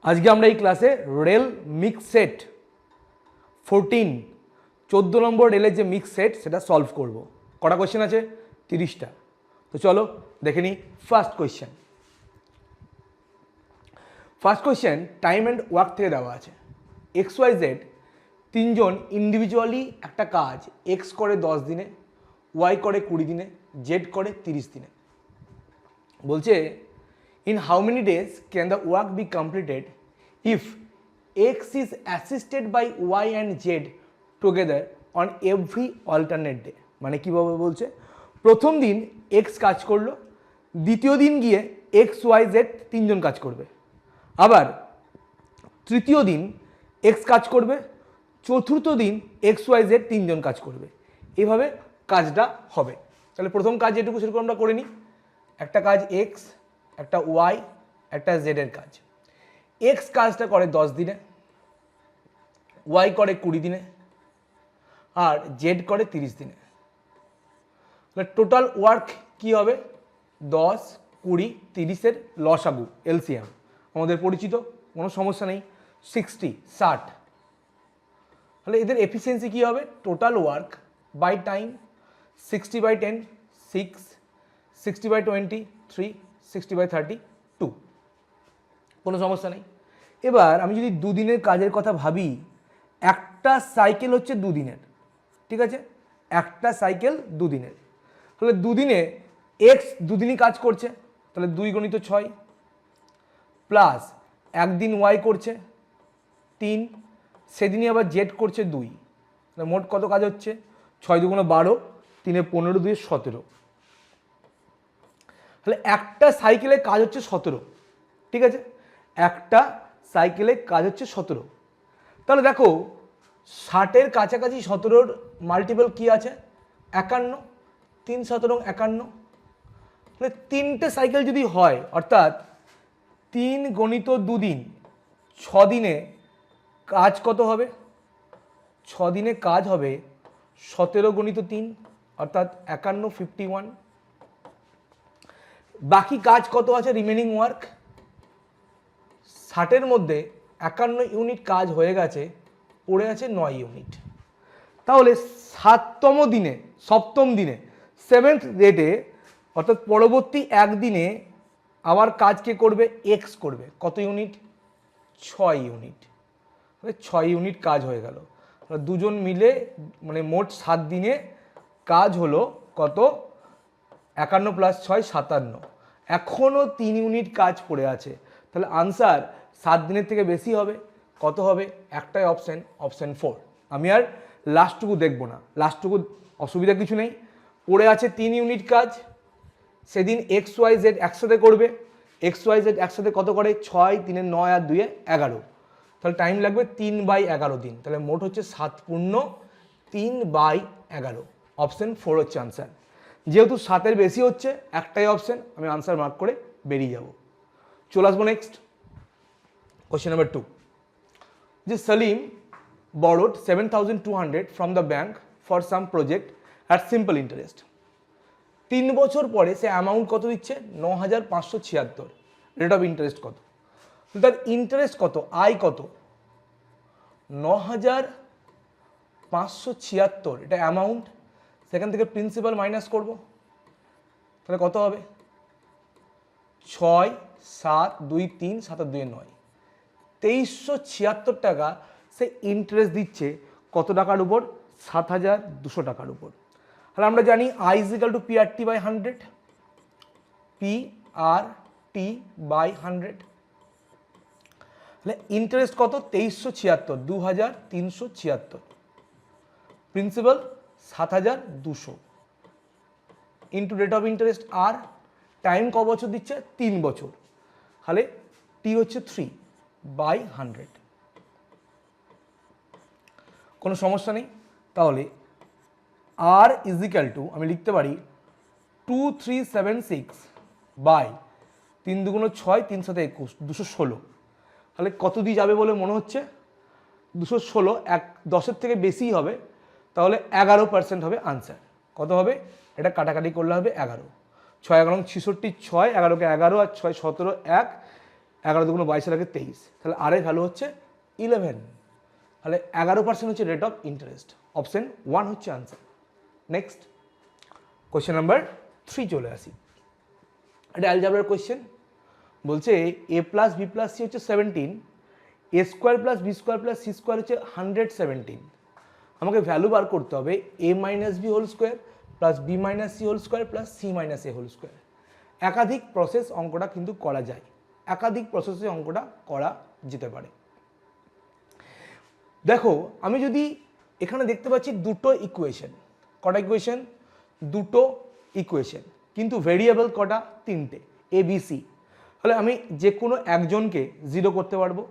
আজকে আমরা এই ক্লাসে রেল মিক্স সেট 14 নম্বর রেলের যে মিক্স সেট সেটা সলভ করব। কটা কোয়েশ্চেন আছে? 30টা। তো চলো দেখে নিই first question. First question time and work থেকে দেওয়া আছে। XYZ তিনজন ইন্ডিভিজুয়ালি একটা কাজ X করে 10 দিনে, Y করে 20 দিনে, Z করে 30 দিনে। বলছে in how many days can the work be completed if X is assisted by Y and Z together on every alternate day? মানে কীভাবে বলছে, প্রথম দিন X কাজ করলো, দ্বিতীয় দিন গিয়ে XYZ তিনজন কাজ করবে, আবার তৃতীয় দিন X কাজ করবে, চতুর্থ দিন XYZ তিনজন কাজ করবে। এভাবে কাজটা হবে। তাহলে প্রথম কাজ যেটুকু সেরকম আমরা করে নিই। একটা কাজ X, একটা Y, একটা Z এর কাজ। X কাজটা করে 10 দিনে, Y করে 20 দিনে, আর Z করে 30 দিনে। তাহলে টোটাল ওয়ার্ক কি হবে? 10, 20, 30-এর লসাগু এলসিএম আমাদের পরিচিত, কোনো সমস্যা নেই। 60 তাহলে এদের এফিসিয়েন্সি কী হবে? Total work by time 60/10 6, 60/20 3, 60/30 2। কোনো সমস্যা নেই। এবার আমি যদি দুদিনের কাজের কথা ভাবি, একটা সাইকেল হচ্ছে দুদিনের, ঠিক আছে? একটা সাইকেল দুদিনের। তাহলে দুদিনে X দুদিনই কাজ করছে, তাহলে 2 × 6 প্লাস একদিন Y করছে 3, সেদিনই আবার Z করছে 2। তাহলে মোট কত কাজ হচ্ছে? 6 × 2 = 12, 3 × 15, 2 × 17। তাহলে একটা সাইকেলে কাজ হচ্ছে 17, ঠিক আছে? একটা সাইকেলে কাজ হচ্ছে 17। তাহলে দেখো 60-এর কাছাকাছি 17-র মাল্টিপল কি আছে? 51। 3 × 17 = 51। তাহলে 3টে সাইকেল যদি হয়, অর্থাৎ 3 × 2 দিন, 6 দিনে কাজ কত হবে? 6 দিনে কাজ হবে 17 × 3, অর্থাৎ 51, 51। বাকি কাজ কত আছে? রিমেনিং ওয়ার্ক 60-এর মধ্যে 51 ইউনিট কাজ হয়ে গেছে, পড়ে আছে 9 ইউনিট। তাহলে 7তম দিনে, 7ম দিনে 7th ডেটে, অর্থাৎ পরবর্তী একদিনে আবার কাজ কে করবে? X করবে। কত ইউনিট? 6 ইউনিট। 6 ইউনিট কাজ হয়ে গেল। দুজন মিলে মানে মোট 7 দিনে কাজ হলো কত? 51 + 6 57। এখনও 3 ইউনিট কাজ পড়ে আছে। তাহলে আনসার 7 দিনের থেকে বেশি হবে। কত হবে? একটাই অপশান, অপশান 4। আমি আর লাস্টটুকু দেখব না, লাস্টটুকু অসুবিধা কিছু নেই। পড়ে আছে 3 ইউনিট কাজ, সেদিন XYZ একসাথে করবে। XYZ একসাথে কত করে? 6, 3 × 9 আর 2 = 11। তাহলে টাইম লাগবে 3/11 দিন। তাহলে মোট হচ্ছে 7 পূর্ণ 3/11। অপশান 4 হচ্ছে আনসার। যেহেতু 7-এর বেশি হচ্ছে, একটাই অপশান, আমি আনসার মার্ক করে বেরিয়ে যাব। চলে আসবো নেক্সট কোয়েশ্চেন নাম্বার 2। যে Salim borrowed 7,200 from the bank for some project at simple interest। 3 বছর পরে সে অ্যামাউন্ট কত দিচ্ছে? 9,576। রেট অফ ইন্টারেস্ট কত? তার ইন্টারেস্ট কত, আয় কত? 9,576, এটা অ্যামাউন্ট। সেখান থেকে প্রিন্সিপাল মাইনাস করব, তাহলে কত হবে? 6, 7, 2, 3, 7 আর 2 = 9। 2376 টাকা সে ইন্টারেস্ট দিচ্ছে কত টাকার উপর? 7,200 টাকার উপর। তাহলে আমরা জানি I = PRT/100, PRT/100। তাহলে ইন্টারেস্ট কত? 2376, 2376, principal 7,200 into rate of interest R. Time ক বছর দিচ্ছে? 3 বছর। তাহলে টি হচ্ছে 3/100। কোনো সমস্যা নেই। তাহলে আর = আমি লিখতে পারি 2376 বাই 3 × 2 = 6, 3 × 7 = 21, 216। তাহলে কত দিয়ে যাবে বলে মনে হচ্ছে? 216, 10-এর থেকে বেশিই হবে, তাহলে 11% হবে আনসার। কত হবে? এটা কাটাকাটি করলে হবে 11। 6 × 11 = 66, 6, 11 কে 11 আর 6 17 1, 11 দুগুণ 22 লাগে 23, তাহলে আর এর ভ্যালু হচ্ছে 11, তাহলে 11% হচ্ছে রেট অফ ইন্টারেস্ট। অপশন 1 হচ্ছে আনসার। নেক্সট কোয়েশ্চেন নাম্বার 3 চলে আসি। এটা অ্যালজাবরার কোয়েশ্চেন, বলছে a plus B plus C হচ্ছে 17, A square plus B square plus C square হচ্ছে 117। আমাকে ভ্যালু বার করতে হবে a minus B whole square plus B minus C whole square plus C minus A whole square. একাধিক process অঙ্কটা কিন্তু করা যায়, একাধিক প্রসেসে অঙ্কটা করা যেতে পারে। দেখো আমি যদি এখানে দেখতে পাচ্ছি দুটো ইকুয়েশন, কটা ইকুয়েশন? দুটো ইকুয়েশন, কিন্তু ভেরিয়েবল কটা? 3টে, এ বি সি। তাহলে আমি যে কোনো একজনকে জিরো করতে পারবো।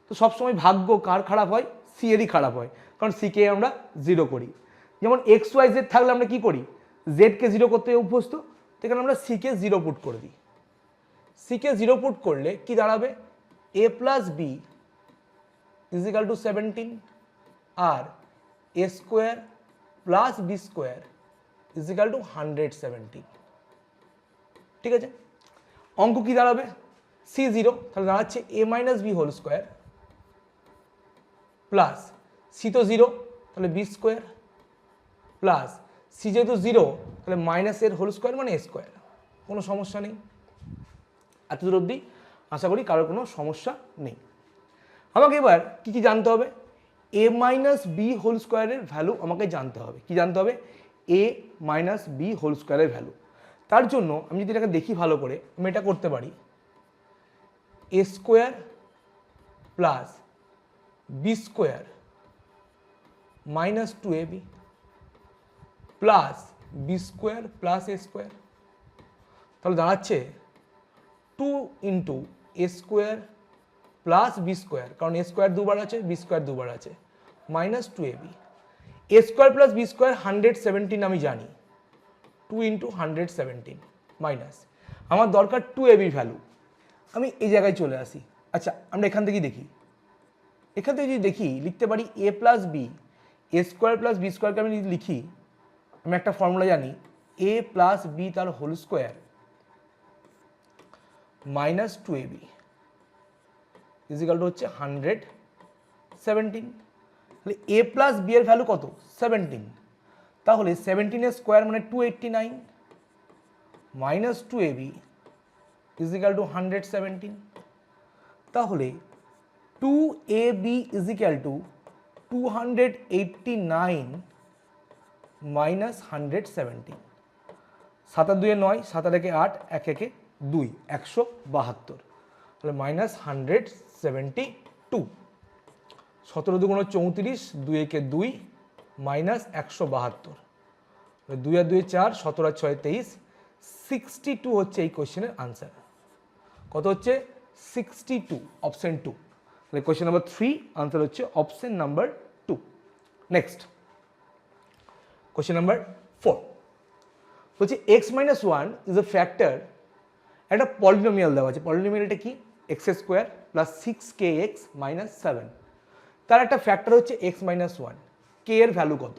তো সবসময় ভাগ্য কার খারাপ হয়? সি এরই খারাপ হয়, কারণ সিকে আমরা জিরো করি। যেমন এক্স ওয়াই জেড থাকলে আমরা কি করি? জেডকে জিরো করতে অভ্যস্ত, তো এখানে আমরা সিকে জিরো পুট করে দিই। সিকে জিরো পুট করলে কি দাঁড়াবে? A plus B is equal to 17 আর A square plus B square is equal to 117। ঠিক আছে, অঙ্ক কি দাঁড়াবে? সি জিরো, তাহলে দাঁড়াচ্ছে A minus B whole square plus C তো জিরো, তাহলে বি স্কোয়ার প্লাস সি যেহেতু জিরো তাহলে মাইনাস এর হোল স্কোয়ার মানে এ স্কোয়ার। কোনো সমস্যা নেই, এতদূর অবধি আশা করি কারোর কোনো সমস্যা নেই। আমাকে এবার কি কি জানতে হবে? এ মাইনাস বি হোল স্কোয়ারের ভ্যালু আমাকে জানতে হবে। কি জানতে হবে? এ মাইনাস বি হোল স্কোয়ারের ভ্যালু। তার জন্য আমি যদি এটাকে দেখি ভালো করে, আমি এটা করতে পারি A square plus B square minus 2ab plus B square plus A square. তাহলে দাঁড়াচ্ছে 2 into A square plus B square, কারণ এ স্কোয়ার দুবার আছে, বি স্কোয়ার দুবার আছে, minus 2ab। A square plus B square 117 আমি জানি, 2 ইন্টু 117 মাইনাস আমার দরকার 2ab ভ্যালু। আমি এই জায়গায় চলে আসি। আচ্ছা আমরা এখান থেকেই দেখি, এখান থেকে যদি দেখি লিখতে পারি a plus b, a square plus b স্কোয়ারকে আমি যদি লিখি, আমি একটা ফর্মুলা জানি, এ প্লাস বি তার whole square minus 2ab equal to হচ্ছে 117। তাহলে এ প্লাস বি এর ভ্যালু কত? 17। তাহলে 17 এর স্কোয়ার মানে 289 মাইনাস 2ab ইজিক্যাল টু 117। তাহলে 2ab ইজিক্যাল টু 289 মাইনাস 117। 7 আর 2 9, 7 আর 1 8, 1 1 2, 172, তাহলে মাইনাস 172। 17 দুগুণ 34, 2 1 2 মাইনাস 172, 2 আর 2 4, 17 আর 6 23, 62 হচ্ছে এই কোয়েশ্চেনের আনসার। কত হচ্ছে? 62, অপশন 2। তাহলে কোয়েশ্চেন নাম্বার 3 আনসার হচ্ছে option number 2। Next question number 4 বলছে x minus 1 is a factor. একটা পলিনোমিয়াল দেওয়া আছে, পলিনোমিয়ালটা কি? X square plus 6kx minus 7। তার একটা ফ্যাক্টর হচ্ছে এক্স মাইনাস 1, কে এর ভ্যালু কত?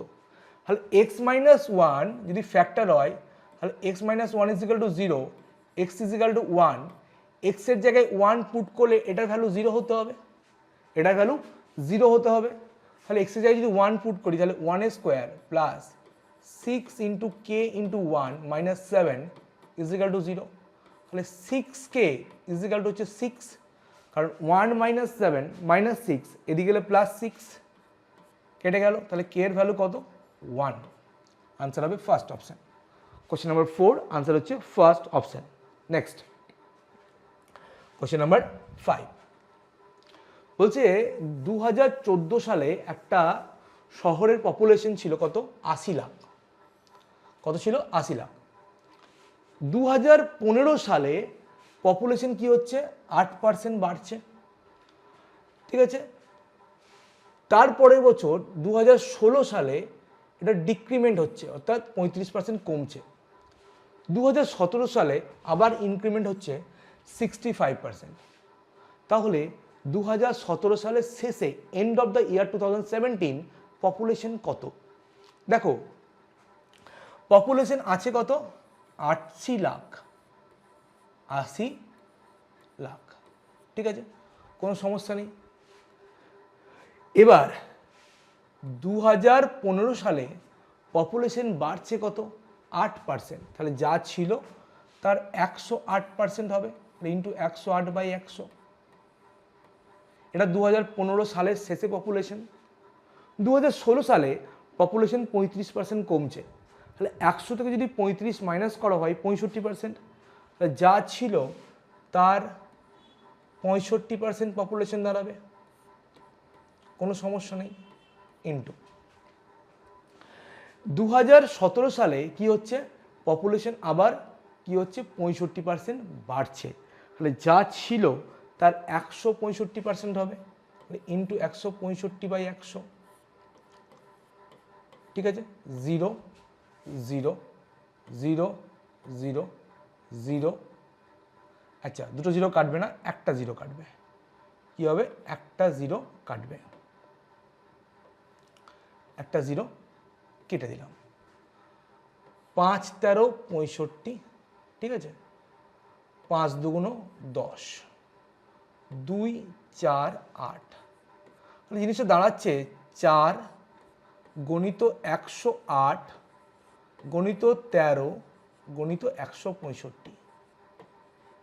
তাহলে এক্স মাইনাস 1 যদি ফ্যাক্টর হয় তাহলে x minus 1 is equal two 0, x is equal two 1, এক্সের জায়গায় 1 পুট করলে এটার ভ্যালু 0 হতে হবে, এটার ভ্যালু 0 হতে হবে। তাহলে এক্সের জায়গায় যদি 1 পুট করি তাহলে 1 square plus 6 into k into 1 minus 7 is equal two 0। তাহলে 6k ইজ ইকাল টু হচ্ছে 6, কারণ 1 মাইনাস 7 মাইনাস 6, এদিকে গেলে প্লাস 6 কেটে গেল, তাহলে কে এর ভ্যালু কত? 1। আনসার হবে first option. Question number 4 answer হচ্ছে first option. Next question number 5 বলছে 2014 সালে একটা শহরের পপুলেশন ছিল কত? 80 লাখ। কত ছিল? 80 লাখ। 2015 সালে পপুলেশন কি হচ্ছে? 8% বাড়ছে। ঠিক আছে, তারপরের বছর 2016 সালে এটা ডিক্রিমেন্ট হচ্ছে, অর্থাৎ 35% কমছে। 2017 সালে আবার ইনক্রিমেন্ট হচ্ছে 65%। তাহলে 2017 সালের শেষে end of the year 2017 population কত? দেখো পপুলেশন আছে কত? 80 লাখ, 80 লাখ। ঠিক আছে, কোনো সমস্যা নেই। এবার 2015 সালে পপুলেশন বাড়ছে কত? 8%। তাহলে যা ছিল তার 108% হবে, ইন্টু 108/100। এটা 2015 সালের শেষে পপুলেশন। 2016 সালে পপুলেশন 35% কমছে, তাহলে 100 থেকে যদি 35 মাইনাস করা হয় 65%, তাহলে যা ছিল তার 65% পপুলেশন দাঁড়াবে, কোনো সমস্যা নেই। ইন্টু 2017 সালে কি হচ্ছে? পপুলেশন আবার কি হচ্ছে? 65% বাড়ছে, তাহলে যা ছিল তার 165% হবে, ইন্টু 165/100। ঠিক আছে, 0 0 0 0 0। আচ্ছা, দুটো জিরো কাটবে না, একটা জিরো কাটবে। কি হবে? একটা জিরো কাটবে, একটা জিরো কেটে দিলাম। 5 13 65, ঠিক আছে, 5 2 10, 2 4 8। তাহলে জিনিসটা দাঁড়াচ্ছে 4 গণিত 108 গণিত 13 গণিত 165।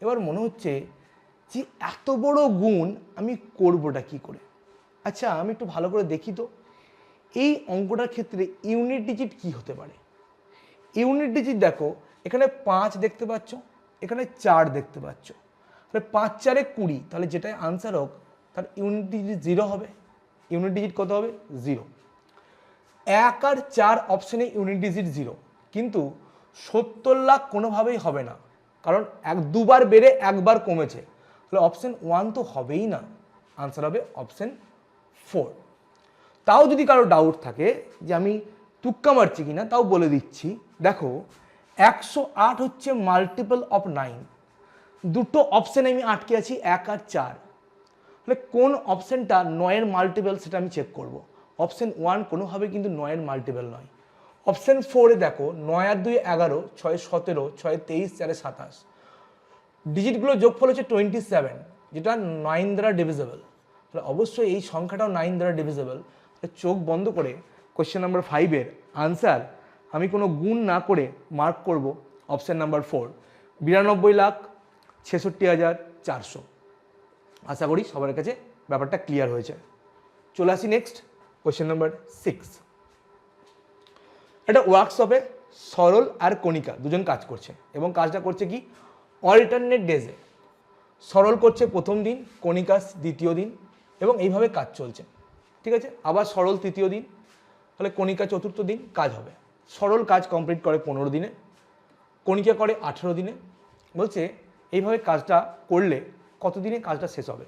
এবার মনে হচ্ছে যে এত বড় গুণ আমি করবোটা কি করে? আচ্ছা, আমি একটু ভালো করে দেখি তো এই অঙ্কটার ক্ষেত্রে ইউনিট ডিজিট কি হতে পারে। ইউনিট ডিজিট দেখো, এখানে 5 দেখতে পাচ্ছ, এখানে 4 দেখতে পাচ্ছ, তাহলে 5 4 20, তাহলে যেটাই আনসার হোক তার ইউনিট ডিজিট 0 হবে। ইউনিট ডিজিট কত হবে? 0। 1 আর 4 অপশানে ইউনিট ডিজিট 0, কিন্তু 70 লাখ কোনোভাবেই হবে না, কারণ দুবার বেড়ে একবার কমেছে, তাহলে অপশান 1 তো হবেই না, আনসার হবে অপশান 4। তাও যদি কারো ডাউট থাকে যে আমি তুক্কা মারছি কিনা, তাও বলে দিচ্ছি। দেখো, 108 হচ্ছে মাল্টিপল অফ 9। দুটো অপশানে আমি আটকে আছি, 1 আর 4। তাহলে কোন অপশানটা 9-এর মাল্টিপল সেটা আমি চেক করব। অপশান 1 কোনোভাবে কিন্তু 9-এর মাল্টিপল নয়। অপশান 4-এ দেখো, 9 আর 2 11, 6 17, 6 23, 4 27। ডিজিটগুলো যোগফল হচ্ছে 27, যেটা 9 দ্বারা ডিভিজেবল। তাহলে অবশ্যই এই সংখ্যাটাও 9 দ্বারা ডিভিজেবল। চোখ বন্ধ করে কোয়েশ্চেন নাম্বার 5-এর আনসার আমি কোনো গুণ না করে মার্ক করব অপশান নাম্বার 4, 92,66,400। আশা করি সবার কাছে ব্যাপারটা ক্লিয়ার হয়েছে। চলে আসি নেক্সট কোয়েশ্চেন নাম্বার 6। একটা ওয়ার্কশপে সরল আর কণিকা দুজন কাজ করছে, এবং কাজটা করছে কি? অল্টারনেট ডেজে। সরল করছে প্রথম দিন, কণিকা দ্বিতীয় দিন, এবং এইভাবে কাজ চলছে। ঠিক আছে, আবার সরল তৃতীয় দিন, তাহলে কণিকা চতুর্থ দিন কাজ হবে। সরল কাজ কমপ্লিট করে 15 দিনে, কণিকা করে 18 দিনে। বলছে এইভাবে কাজটা করলে কত দিনে কাজটা শেষ হবে?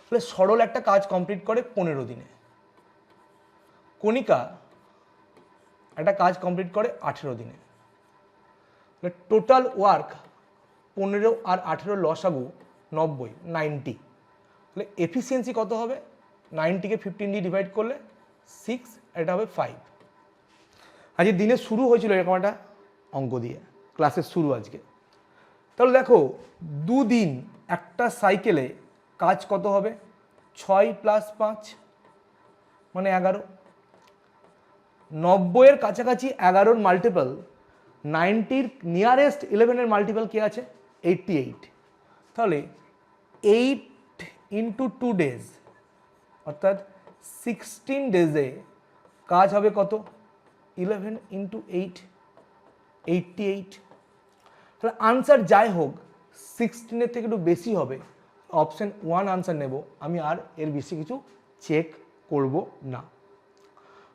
তাহলে সরল একটা কাজ কমপ্লিট করে 15 দিনে, কণিকা একটা কাজ কমপ্লিট করে 18 দিনে। তাহলে টোটাল ওয়ার্ক 15 আর 18 লসাগু 90। তাহলে এফিসিয়েন্সি কত হবে? 90কে 15 দিয়ে ডিভাইড করলে 6, এটা হবে 5। আজকে দিনের শুরু হয়েছিল এরকম একটা অঙ্ক দিয়ে, ক্লাসের শুরু আজকে। তাহলে দেখো, দুদিন একটা সাইকেলে কাজ কত হবে? 6 + 5 মানে 11। 90-এর কাছাকাছি 11-র মাল্টিপল, 90-র নিয়ারেস্ট 11-এর মাল্টিপল কে আছে? 88। তাহলে 8 × 2 ডেজ, অর্থাৎ 16 ডেজে কাজ হবে কত? 11 × 8, 88। তাহলে আনসার যাই হোক 16-এর থেকে একটু বেশি হবে, অপশান 1 আনসার নেব আমি, আর এর বেশি কিছু চেক করব না।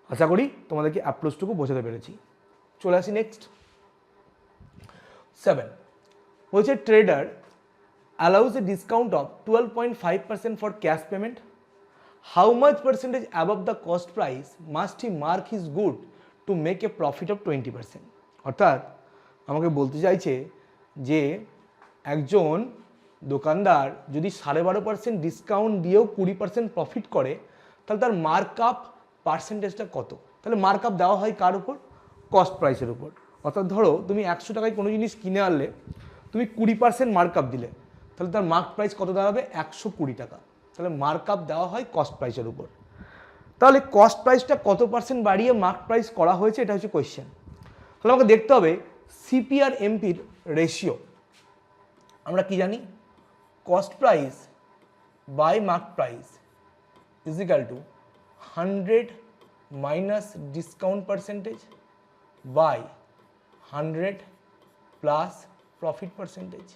আশা করি তোমাদেরকে অ্যাপ্রোচটুকু বোঝাতে পেরেছি। চলে আসি নেক্সট 7। বলছে tedder allows a discount of 12.5% for cash payment. How much percentage above the cost price must he mark his good to make a profit of 20%? অর্থাৎ আমাকে বলতে চাইছে যে একজন দোকানদার যদি 12.5% ডিসকাউন্ট দিয়েও 20% প্রফিট করে, তাহলে তার মার্ক আপ পার্সেন্টেজটা কত? তাহলে মার্ক আপ দেওয়া হয় কার উপর? কস্ট প্রাইসের উপর। অর্থাৎ ধরো তুমি 100 টাকায় কোনো জিনিস কিনে আনলে, তুমি 20% মার্ক আপ দিলে, তাহলে তার মার্ক প্রাইস কত দাঁড়াবে 120 টাকা। তাহলে মার্ক আপ দেওয়া হয় কস্ট প্রাইসের উপর। তাহলে কস্ট প্রাইসটা কত পার্সেন্ট বাড়িয়ে মার্ক প্রাইস করা হয়েছে, এটা হচ্ছে কোয়েশ্চেন। তাহলে আমাকে দেখতে হবে সিপি আর এমপির রেশিও। আমরা কি জানি, cost price by mark price is equal to 100 minus discount percentage by 100 plus profit percentage.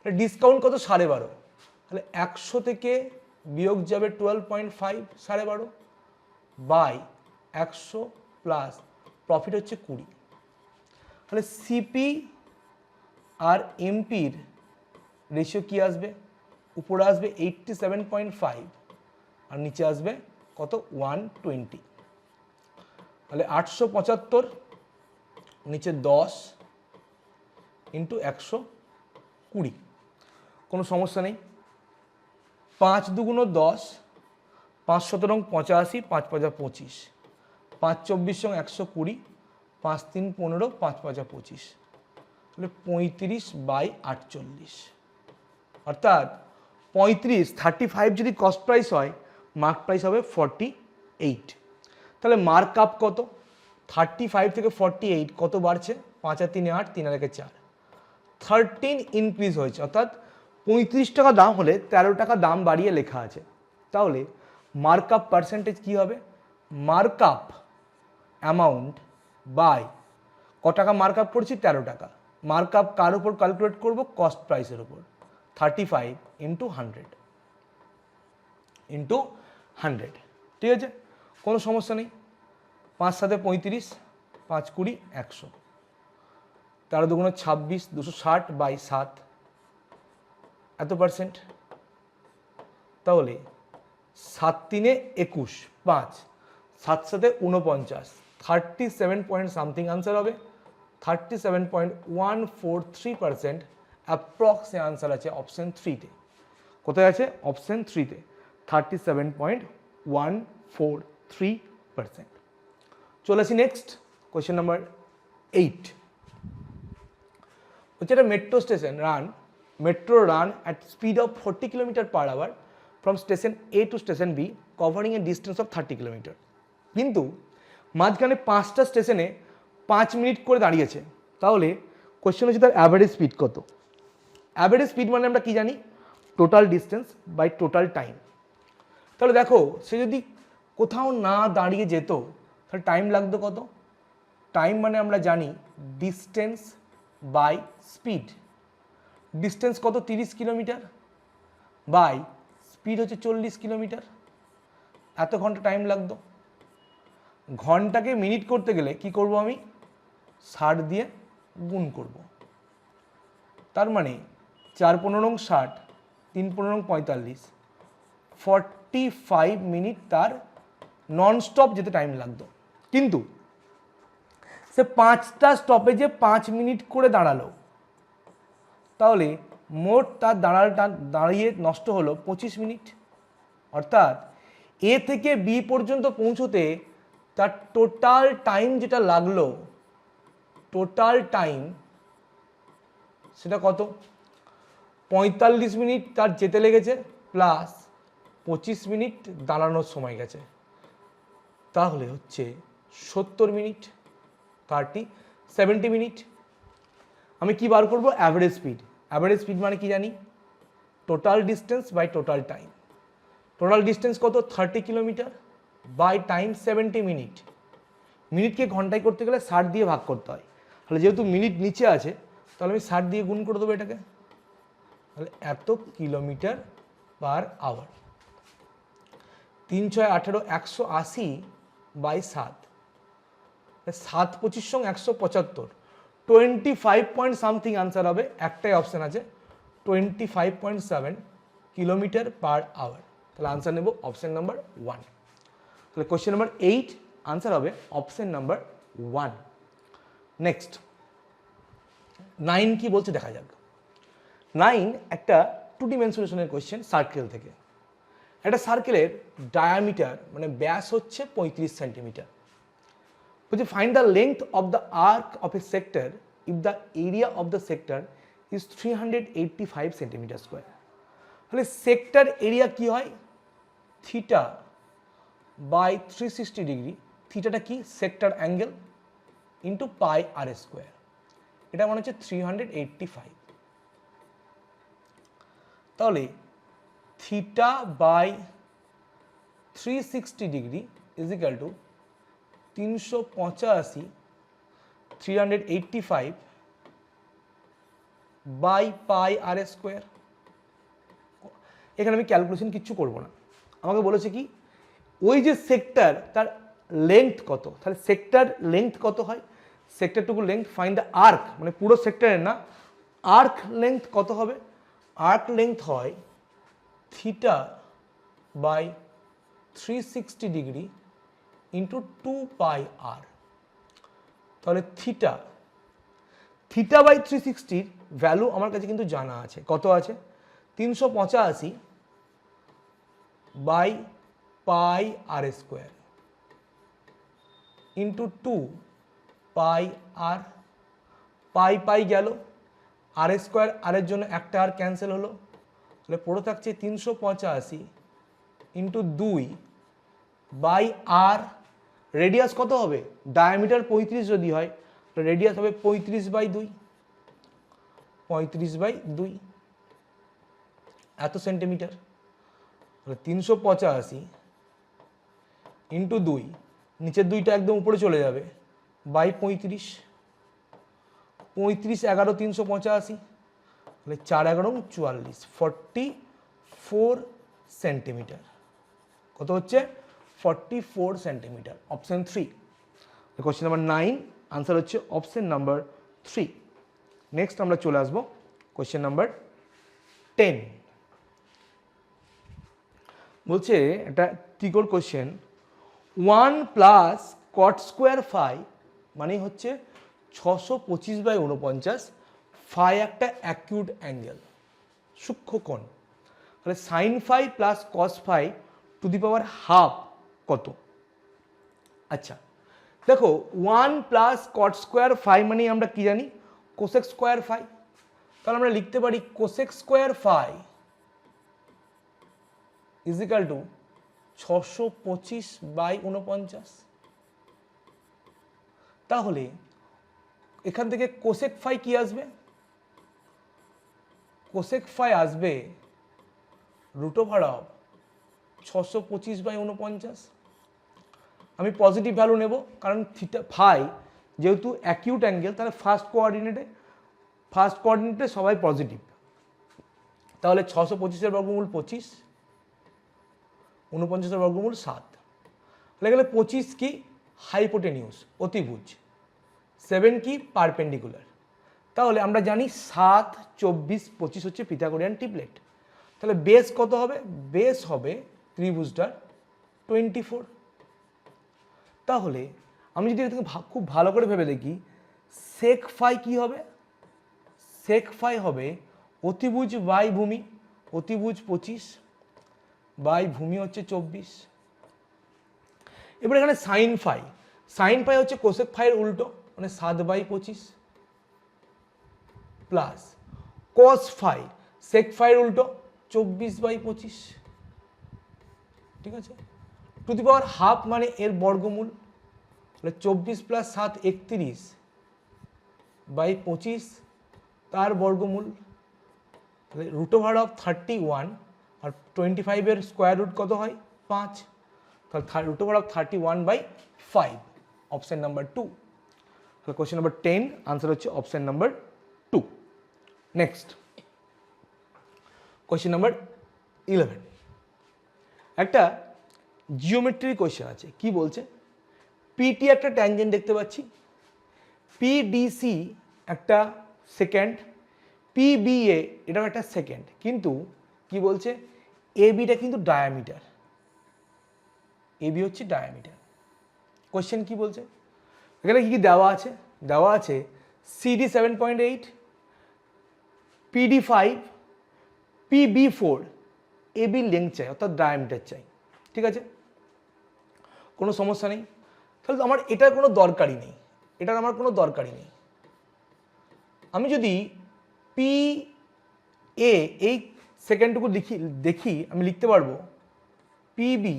Discount কত 12.5, তাহলে 100 থেকে বিয়োগ যাবে 12.5 12.5 বাই 100 প্লাস প্রফিট হচ্ছে 20। তাহলে সিপি আর এমপির রেশিও কি আসবে, উপরে আসবে 87.5 আর নিচে আসবে কত 120। তাহলে 875 নিচে 10 ইন্টু 120, কোনো সমস্যা নেই। 5 দুগুণ 10, 5 17 85, 5 5 25, 5 24 120, 5 3 15, 5 5 25, তাহলে 35/48। অর্থাৎ 35 যদি কস্ট প্রাইস হয়, মার্ক প্রাইস হবে 48। তাহলে মার্ক আপ কত, 35 থেকে 48 কত বাড়ছে, 5 আর 3 8, 3 আর 1 4, 13 ইনক্রিজ হয়েছে। অর্থাৎ 35 টাকা দাম হলে 13 টাকা দাম বাড়িয়ে লেখা আছে। তাহলে মার্ক আপ পার্সেন্টেজ কী হবে, মার্ক আপ অ্যামাউন্ট বাই ক টাকা মার্ক আপ করছি 13 টাকা। মার্ক আপ কার উপর ক্যালকুলেট করব, কস্ট প্রাইসের উপর। 35 ইন্টু 100 ইন্টু 100, ঠিক আছে, কোনো সমস্যা নেই। 5 7 35, 5 20 100, 13 দুগুণ 26, 260 বাই 7 এত পার্সেন্ট। তাহলে 7 3 21, 5 7 7 49, 37 পয়েন্ট সামথিং আনসার হবে। 37.143% অ্যাপ্রক্স আনসার আছে অপশন 3-তে। কোথায় আছে, অপশন 3-তে 37.143%। চলে আসি নেক্সট কোয়েশ্চেন নাম্বার 8। হচ্ছে একটা metro run at speed of 40 km/h from station A to station B covering a distance of 30 km। কিন্তু মাঝখানে 5টা স্টেশনে 5 মিনিট করে দাঁড়িয়েছে। তাহলে কোয়েশ্চেন হচ্ছে তার অ্যাভারেজ স্পিড কত। অ্যাভারেজ স্পিড মানে আমরা কি জানি, total distance by total time. তাহলে দেখো, সে যদি কোথাও না দাঁড়িয়ে যেত তাহলে টাইম লাগতো কত। টাইম মানে আমরা জানি ডিস্টেন্স বাই স্পিড। ডিস্টেন্স কত 30 কিলোমিটার বাই স্পিড হচ্ছে 40 কিলোমিটার, এত ঘন্টা টাইম লাগতো। ঘন্টাকে মিনিট করতে গেলে কি করব, আমি 60 দিয়ে গুণ করব। তার মানে 4 15 60, 3 15 45, 45 মিনিট তার নন স্টপ যেতে টাইম লাগতো। কিন্তু সে 5টা স্টপেজে 5 মিনিট করে দাঁড়ালো, তাহলে মোট তার দাঁড়িয়ে নষ্ট হলো 25 মিনিট। অর্থাৎ এ থেকে বি পর্যন্ত পৌঁছতে তার টোটাল টাইম যেটা লাগলো, টোটাল টাইম সেটা কত, 45 মিনিট তার যেতে লেগেছে প্লাস 25 মিনিট দাঁড়ানোর সময় গেছে। তাহলে হচ্ছে 70 মিনিট, 70 মিনিট। আমি কি বার করব, অ্যাভারেজ স্পিড। অ্যাভারেজ স্পিড মানে কি জানি, total distance by total time. Total distance কত 30 কিলোমিটার বাই টাইম 70 মিনিট। মিনিটকে ঘন্টায় করতে গেলে 60 দিয়ে ভাগ করতে হয়। তাহলে যেহেতু মিনিট নিচে আছে, তাহলে আমি 60 দিয়ে গুণ করে দেবো এটাকে। তাহলে এত কিলোমিটার পার আওয়ার। 3 6 18, 180 বাই 7, 7 25 175, 25 পয়েন্ট সামথিং আনসার হবে। একটাই অপশান আছে 25.7 কিলোমিটার পার আওয়ার। তাহলে আনসার নেব অপশান নাম্বার 1। তাহলে কোয়েশ্চেন নাম্বার 8 আনসার হবে অপশান নাম্বার 1। নেক্সট 9 কি বলছে দেখা যাক। 9 একটা 2 ডিমেনশনের কোয়েশ্চেন, সার্কেল থেকে। একটা সার্কেলের ডায়ামিটার মানে ব্যাস হচ্ছে 35 সেন্টিমিটার। বলছে find the length of the arc of a sector if the area of the sector is 385 centimetre square. তাহলে সেক্টর এরিয়া কি হয়? থিটা বাই 360 ডিগ্রি, থিটাটা কি? Sector angle into pi r square, এটা মনে হচ্ছে 385। তাহলে theta by 360 degree is equal to 385 385 by pi r square. এখানে আমি ক্যালকুলেশন কিচ্ছু করব না, আমাকে বলেছে কি ওই যে সেক্টর তার লেংথ কত, তাহলে সেক্টর লেংথ কত হয়, সেক্টরটুকু লেংথ ফাইন্ড দ্য আর্ক, মানে পুরো সেক্টরের না, আর্ক লেংথ কত হবে? আর্ক লেংথ হয় theta by 360 degree into 2 pi আর। তাহলে থিটা থিটা বাই 360 ভ্যালু আমার কাছে কিন্তু জানা আছে, কত আছে? 385 by pi r square into 2 pi r, pi pi গেল, আর স্কোয়ার আরের জন্য একটা আর ক্যান্সেল হলো, তাহলে পড়ে থাকছে 385 ইন্টু 2 বাই আর। রেডিয়াস কত হবে? ডায়ামিটার 35 যদি হয় রেডিয়াস হবে 35/2, 35/2 এত সেন্টিমিটার। তাহলে 385 ইন্টু 2, নিচের দুইটা একদম উপরে চলে যাবে, বাই 35, 35 11 385, তাহলে 4 11 44, 44 সেন্টিমিটার। কত হচ্ছে? 44 centimetre. Option 3, question number 9, answer হচ্ছে অপশন নাম্বার 3। নেক্সট আমরা চলে আসবো কোশ্চেন নাম্বার 10। বলছে একটা ত্রিকোণ question, 1 plus cot square phi মানে হচ্ছে 625/49, ফাই একটা অ্যাকিউট অ্যাঙ্গেল, সূক্ষ্ম কোণ। তাহলে sine phi plus cos phi to the power half কত? আচ্ছা দেখো, 1 প্লাস কট স্কোয়ার ফাই মানে আমরা কি জানি? Cosec square phi. তাহলে আমরা লিখতে পারি cosec square phi is equal to 625/49। তাহলে এখান থেকে কোসেক ফাই কি আসবে? কোসেক ফাই আসবে রুট ওভার অফ 625/49। আমি পজিটিভ ভ্যালু নেব, কারণ থিটা ফাই যেহেতু অ্যাকিউট অ্যাঙ্গেল, তাহলে ফার্স্ট কোঅর্ডিনেটে সবাই পজিটিভ। তাহলে 625-এর বর্গমূল 25, 49-এর বর্গমূল 7, তাহলে গেলে 25 কি? হাইপোটেনিউস, অতিভুজ। 7 কি? পারপেন্ডিকুলার। তাহলে আমরা জানি 7, 24, 25 হচ্ছে পিথাগোরিয়ান ট্রিপলেট। তাহলে বেস কত হবে? বেস হবে ত্রিভুজটার 24। তাহলে আমি যদি এটাকে খুব ভালো করে ভেবে দেখি, সেক ফাই কি হবে? সেক ফাই হবে অতিভুজ বাই ভূমি, অতিভুজ 25 বাই ভূমি হচ্ছে 24। এবার এখানে সাইন ফাই, সাইন ফাই হচ্ছে কোসেক ফাইয়ের উল্টো, মানে 7/25 প্লাস কস ফাই সেক ফাইয়ের উল্টো 24/25, ঠিক আছে? টু দি পাওয়ার হাফ মানে এর বর্গমূল, তাহলে 24 প্লাস 7 31/25 তার বর্গমূল, তাহলে রুট ওভার অফ 31, আর 25-এর স্কোয়ার রুট কত হয়? 5, তাহলে root over of 31/5, option number 2। তাহলে কোশ্চেন নাম্বার 10 আনসার হচ্ছে option number 2। Next question number 11, একটা জিওমেট্রি কোশ্চেন আছে। কি বলছে? পিটি একটা ট্যানজেন্ট দেখতে পাচ্ছি, পিডিসি একটা সেকেন্ড, পিবিএ এটাও একটা সেকেন্ড, কিন্তু কি বলছে? এবিটা কিন্তু ডায়ামিটার, এবি হচ্ছে ডায়ামিটার। কোশ্চেন কি বলছে? এখানে কি কি দেওয়া আছে? দেওয়া আছে CD 7.8, PD 5, PB 4, AB length চাই, অর্থাৎ ডায়ামিটার চাই, ঠিক আছে? কোনো সমস্যা নেই। তাহলে আমার এটার কোনো দরকারই নেই, এটার আমার কোনো দরকারই নেই। আমি যদি পি এ এই সেকেন্ডটুকু দেখি আমি লিখতে পারবো PB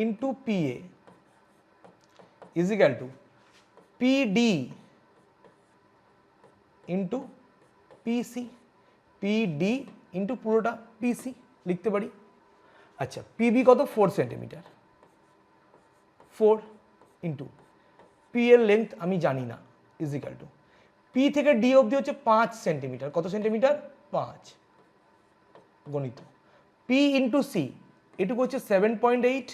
into P A is equal two PD into PC, PD into পুরোটা পিসি লিখতে পারি। আচ্ছা পিবি কত 4 সেন্টিমিটার, 4 ইন্টু পি এর লেন্থ আমি জানি না ইজ ইকাল টু পি থেকে ডি অবধি হচ্ছে 5 সেন্টিমিটার, কত সেন্টিমিটার 5 গণিত, পি ইন্টু সি এটুকু হচ্ছে 7.8,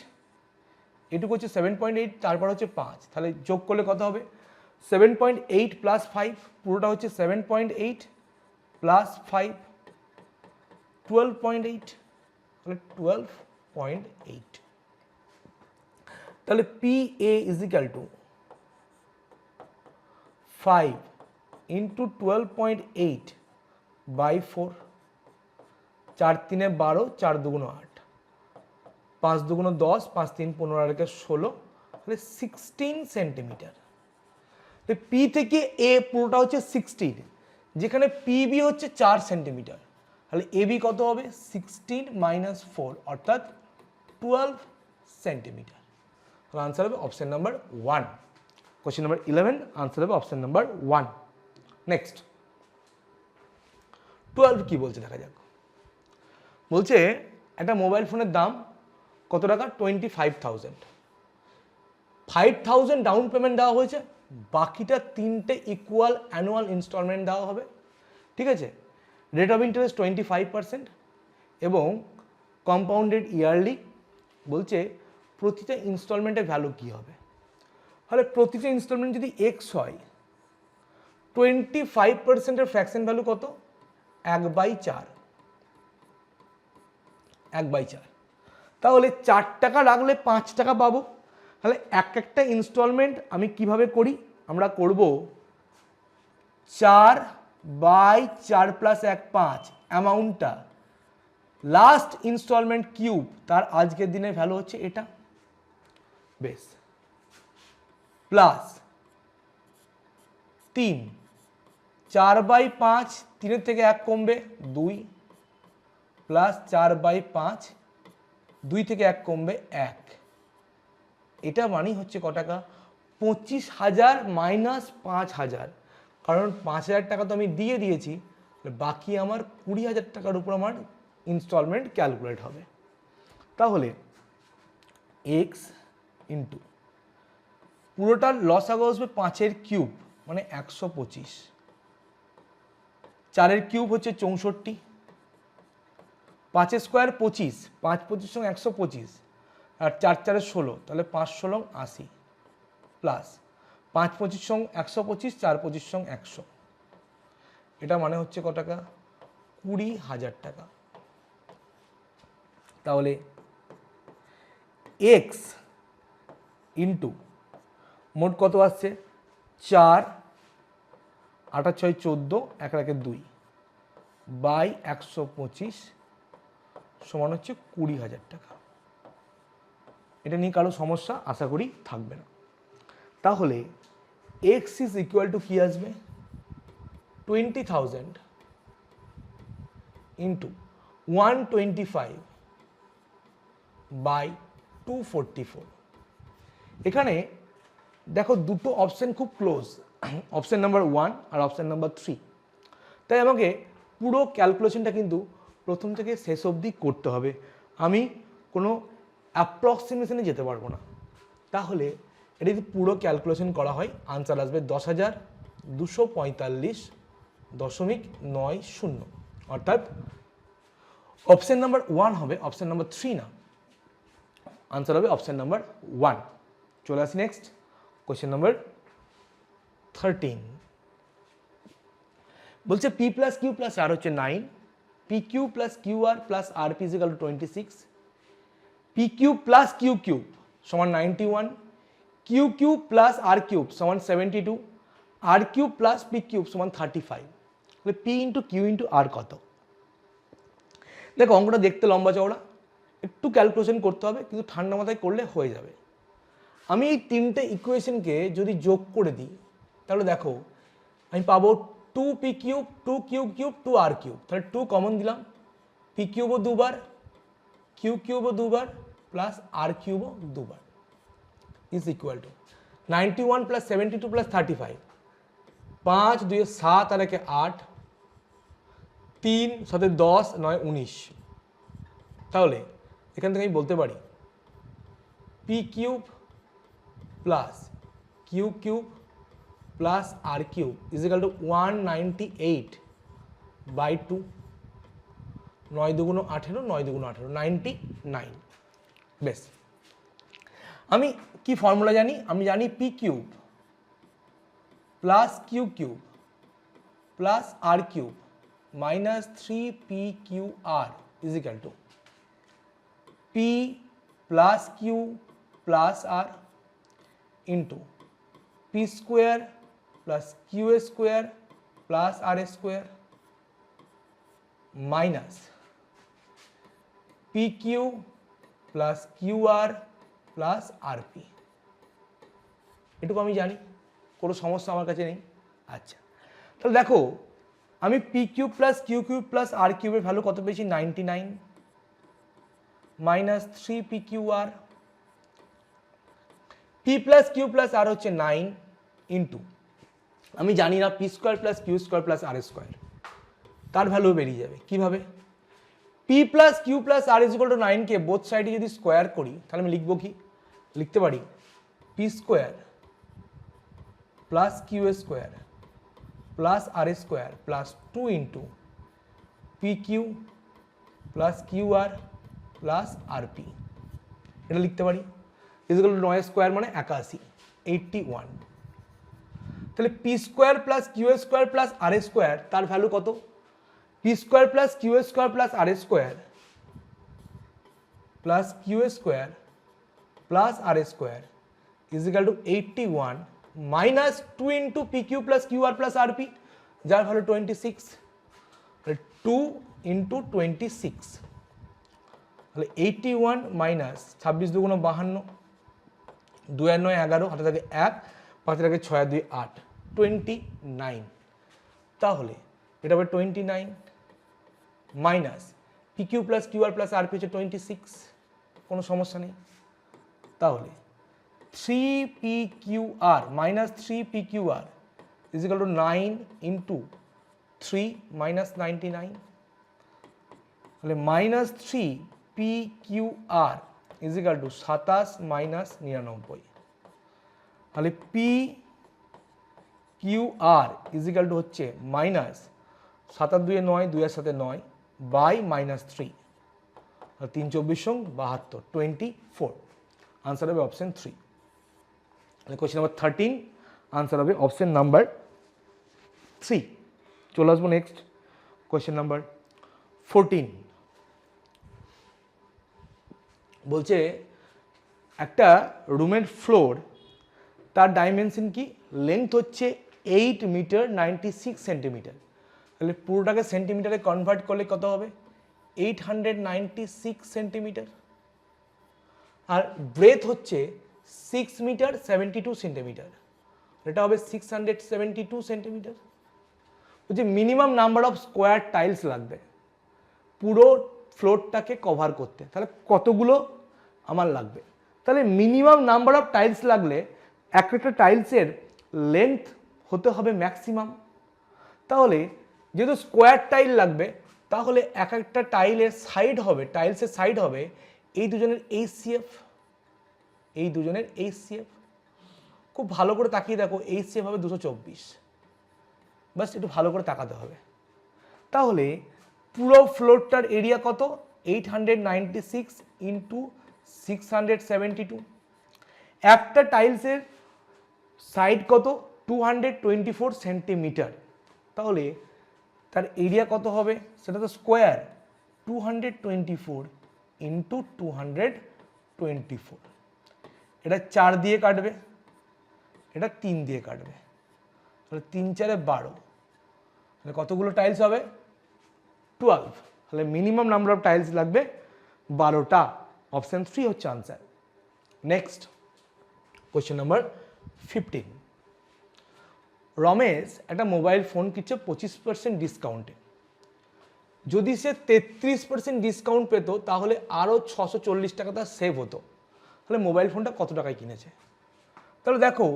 এটুকু হচ্ছে 7.8, তারপর হচ্ছে 5, তাহলে যোগ করলে কত হবে 7.8 প্লাস 5, পুরোটা হচ্ছে 7.8 প্লাস 5 12.8, তাহলে 12.8, তাহলে P A is equal to 5 into 12.8 by 4, 4 3 12, 4 2 8, 5 2 10, 5 3 15 আর 16, তাহলে 16 সেন্টিমিটার। পি থেকে এ পুরোটা হচ্ছে 16, যেখানে পিবি হচ্ছে 4 সেন্টিমিটার, তাহলে এবি কত হবে 16 মাইনাস 4 অর্থাৎ 12 সেন্টিমিটার। তাহলে আনসার হবে option number 1। Question number 11 answer হবে অপশন নাম্বার 1। নেক্সট 12 কি বলছে দেখা যাক। বলছে একটা মোবাইল ফোনের দাম কত টাকা 25,000, 5,000 ডাউন পেমেন্ট দেওয়া হয়েছে, বাকিটা 3টে ইকুয়াল অ্যানুয়াল ইনস্টলমেন্ট দেওয়া হবে, ঠিক আছে। রেট অফ ইন্টারেস্ট 25% এবং কম্পাউন্ডেড ইয়ারলি। বলছে প্রতিটা ইনস্টলমেন্টের ভ্যালু কী হবে, তাহলে প্রতিটা ইনস্টলমেন্ট যদি এক্স হয় 25%-এর ফ্র্যাকশন ভ্যালু কত 1/4, 1/4, তাহলে 4 টাকা রাখলে 5 টাকা পাবো। তাহলে একটা ইনস্টলমেন্ট আমি কিভাবে করি, আমরা করব 4/4 প্লাস 1 5, অ্যামাউন্টটা লাস্ট ইনস্টলমেন্ট কিউব, তার আজকের দিনের ভ্যালু হচ্ছে এটা, বেশ, প্লাস 3, 4/5, 3 থেকে 1 কমবে 2, প্লাস 4/5, 2 থেকে 1 কমবে 1, এটা মানেই হচ্ছে ক টাকা 25,000 মাইনাস 5,000, কারণ 5,000 টাকা তো আমি দিয়ে দিয়েছি, বাকি আমার 20,000 টাকার উপর আমার ইনস্টলমেন্ট ক্যালকুলেট হবে। তাহলে এক্স ইন্টু পুরোটার লসাগু আসবে 5-এর কিউব মানে 125, 4-এর কিউব হচ্ছে 64, 5 স্কোয়ার 25, 5 25 সঙ্গে 125, আর 4 4 16, তাহলে 5 16 80, প্লাস 5 25 সঙ্গে 125, 4 25 সঙ্গে 100, এটা মানে হচ্ছে কত টাকা 20,000 টাকা। তাহলে এক্স ইন্টু মোট কত আসছে 4, 8 6 14, 1 1 2 বাই 125 সমান হচ্ছে 20,000 টাকা। এটা নিয়ে কারো সমস্যা আশা করি থাকবে না। তাহলে এক্স ইজ ইকুয়াল টু কি আসবে 20,000 ইন্টু 125 বাই 244। এখানে দেখো দুটো অপশন খুব ক্লোজ, অপশন নাম্বার 1 আর অপশন নাম্বার 3, তাই আমাকে পুরো ক্যালকুলেশনটা কিন্তু প্রথম থেকে শেষ অবধি করতে হবে, আমি কোনো অ্যাপ্রক্সিমেশনে যেতে পারবো না। তাহলে এটা যদি পুরো ক্যালকুলেশন করা হয় আনসার আসবে 10,245.90, অর্থাৎ অপশন নাম্বার 1 হবে অপশন নাম্বার 3 না, আনসার হবে অপশন নাম্বার 1। চলে আসি নেক্সট কোয়েশ্চেন নাম্বার 13। বলছে P plus Q plus R হচ্ছে 9, P Q plus Q R plus R P is equal to 26, P Q plus Q cube সমান 91, কিউ কিউব প্লাস আর cube সমান 72, R cube plus P cube সমান 35। তাহলে P into Q into R কত? দেখো অঙ্কটা দেখতে লম্বা চওড়া, একটু ক্যালকুলেশন করতে হবে, কিন্তু ঠান্ডা মাথায় করলে হয়ে যাবে। আমি এই তিনটে ইকুয়েশনকে যদি যোগ করে দিই তাহলে দেখো আমি পাবো two P cube, two cube cube, two R cube, তাহলে টু কমন দিলাম, পি কিউবও দুবার, কিউ কিউবও দুবার, প্লাস আর কিউবও দুবার, is equal to 91 plus 72 plus 35, 5 2 7 আর 1 8, 3 7 10 9 19। তাহলে এখান থেকে আমি বলতে পারি p cube plus Q cube plus R cube is equal to 198 by 2, 9 দুগুণ 18, 9 দুগুণ 18, 99। বেশ, আমি কি ফর্মুলা জানি? আমি জানি p cube plus Q cube plus R cube minus 3 P Q R is equal to p plus Q plus r into p square plus Q square plus R square minus P Q plus Q R plus R p. এটুকু আমি জানি, কোনো সমস্যা আমার কাছে নেই। আচ্ছা, তাহলে দেখো আমি P cube plus Q cube plus R কিউবের ভ্যালু কত পেয়েছি? 99 minus 3 P Q R, P plus Q plus R হচ্ছে 9 ইন্টু আমি জানি না P square plus Q square plus আর স্কোয়ার, তার ভ্যালু বেরিয়ে যাবে কিভাবে? P plus Q plus R is equal to 9 কে বোথ সাইডে যদি স্কোয়ার করি তাহলে আমি লিখবো কি? লিখতে পারি P square plus Q square plus আর square plus 2 into P Q plus Q R plus আর পি, এটা লিখতে পারি। ইজ ইকুয়াল টু 9 স্কোয়ার মানে 81, 81। তাহলে P square plus Q square plus আর স্কোয়ার তার ভ্যালু কত? P square plus Q square plus R square plus Q square plus R square is equal to 81 minus 2 into P Q plus Q R plus R P, যার value 26। 2 into 26, তাহলে 81 minus 26 দুগুণ 52, 2 আর 9 11, হাতে থাকে 1, 5 থাকে 6 আর 2 8, 29। তাহলে এটা হবে 29 minus P Q plus Q R plus আর P হচ্ছে 26, কোনো সমস্যা নেই। তাহলে 3 P Q R minus 3 P Q R is equal to 9 into 3 minus 99, তাহলে minus 3 P Q R is equal to 27 minus 99, তাহলে P Q R is equal to হচ্ছে minus 7 আর 2 9, 2 আর 7 9 বাই মাইনাস 3, 3 24 72, 24। আনসার হবে অপশন 3। কোয়েশ্চেন নাম্বার 13, আনসার হবে option number 3। চলে আসবো next question number 14। বলছে একটা রুমের ফ্লোর, তার ডাইমেনশন কি? লেন্থ হচ্ছে 8 মিটার 96 সেন্টিমিটার, তাহলে পুরোটাকে সেন্টিমিটারে কনভার্ট করলে কত হবে? 896 সেন্টিমিটার। আর ব্রেথ হচ্ছে 6 মিটার 72 সেন্টিমিটার, এটা হবে 672 সেন্টিমিটার। বলছে minimum number of square tiles লাগবে পুরো ফ্লোরটাকে কভার করতে, তাহলে কতগুলো আমার লাগবে? তাহলে মিনিমাম নাম্বার অফ টাইলস লাগলে এক একটা টাইলসের লেন্থ হতে হবে ম্যাক্সিমাম। তাহলে যেহেতু স্কোয়ার টাইল লাগবে, তাহলে এক একটা টাইলের সাইড হবে, টাইলসের সাইড হবে এই দুজনের এইচসিএফ, এই দুজনের এইচসিএফ। খুব ভালো করে তাকিয়ে দেখো, এইচসিএফ হবে 224, বাস একটু ভালো করে তাকাতে হবে। তাহলে পুরো ফ্লোরটার এরিয়া কত? 896 ইন্টু 672। একটা টাইলসের সাইড কত? 224 সেন্টিমিটার, তাহলে তার এরিয়া কত হবে? সেটা তো স্কোয়ার, 224 ইন্টু 224। এটা 4 দিয়ে কাটবে, এটা 3 দিয়ে কাটবে, তাহলে 3 4 12, তাহলে কতগুলো টাইলস হবে? 12। তাহলে মিনিমাম নাম্বার অফ টাইলস লাগবে 12টা। অপশন 3 হচ্ছে answer. Next question number 15। Ramesh একটা মোবাইল ফোন কিনছে 25% ডিসকাউন্টে। যদি সে 33% ডিসকাউন্ট পেত তাহলে আরও 640 টাকা তার সেভ হতো। তাহলে মোবাইল ফোনটা কত টাকায় কিনেছে? তাহলে দেখো,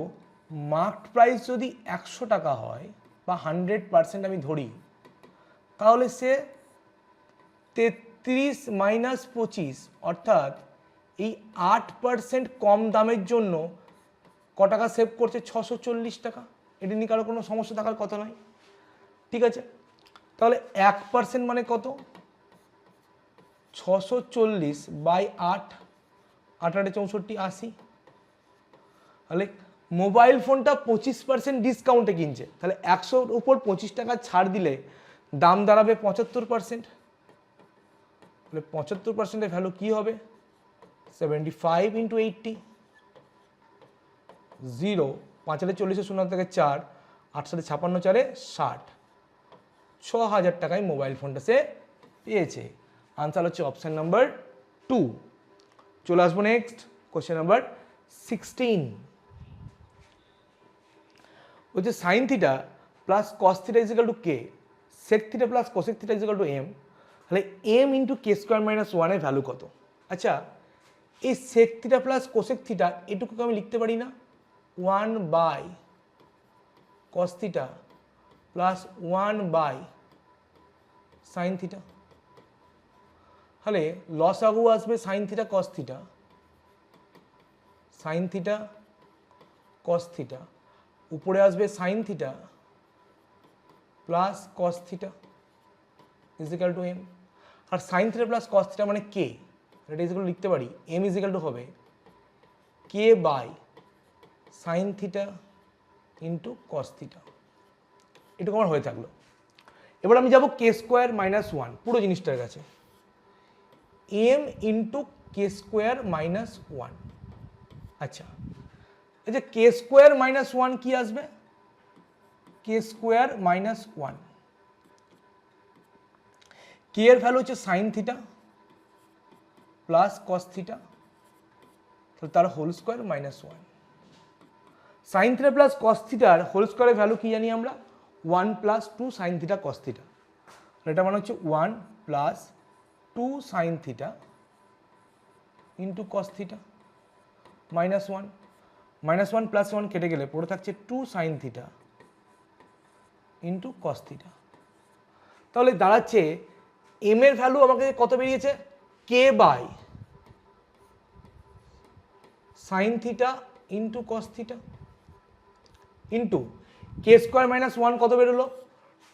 মার্কড প্রাইস যদি 100 টাকা হয় বা 100% আমি ধরি, তাহলে সে 33 মাইনাস 25 অর্থাৎ এই 8% কম দামের জন্য ক টাকা সেভ করছে? 640 টাকা। এটি নিয়ে কারো কোনো সমস্যা থাকার কথা নয়, ঠিক আছে? তাহলে 1% মানে কত? 640 বাই 8, 8 8 64, 80। তাহলে মোবাইল ফোনটা 25% ডিসকাউন্টে কিনছে, তাহলে 100-র উপর 25 টাকা ছাড় দিলে দাম দাঁড়াবে 75%। তাহলে 75%-এর ভ্যালু কি হবে? 75 ইন্টু 80, 0, 5 8 40, 0 থেকে 4, 8 7 56, 4 60, 6000 টাকায় মোবাইল ফোনটা সে পেয়েছে। আনসার হচ্ছে অপশন নাম্বার 2। চলে আসবো নেক্সট কোশ্চেন নাম্বার 16। হচ্ছে sine theta plus cos theta is equal to K, sec theta plus cosec theta is equal to M. তাহলে M into K square minus 1-এর ভ্যালু কত? আচ্ছা, এই sec theta plus cosec theta এটুকুকে আমি লিখতে পারি না 1 by cos theta plus 1 by sine theta. তাহলে লসাগু আসবে sine theta cos theta, sine theta cos theta, উপরে আসবে sine theta plus cos theta is equal to M. আর sine theta plus cos theta মানে কে, এটা ইজিক্যাল লিখতে পারি এম ইজিক্যাল টু হবে K by sine theta into cos theta. এটুকু আমার হয়ে থাকলো। এবার আমি যাব কে স্কোয়ার মাইনাস 1 পুরো জিনিসটার কাছে, M into K square minus 1। আচ্ছা, এই যে কে স্কোয়ার মাইনাস 1 কি আসবে? কে স্কোয়ার মাইনাস 1, কে এর ভ্যালু হচ্ছে sine theta plus cos theta, তাহলে তার whole square minus 1। Sine theta plus cos থিটার হোল স্কোয়ারের ভ্যালু কি জানি আমরা? 1 plus 2 sine theta cos theta. এটা মানে হচ্ছে 1 plus 2 sine theta into cos theta minus 1, minus 1 plus 1 কেটে গেলে পড়ে থাকছে 2 sine theta into cos theta. তাহলে দাঁড়াচ্ছে এম এর ভ্যালু আমাকে কত বেরিয়েছে? K by sine theta into cos theta into K square minus 1 কত বেরোলো?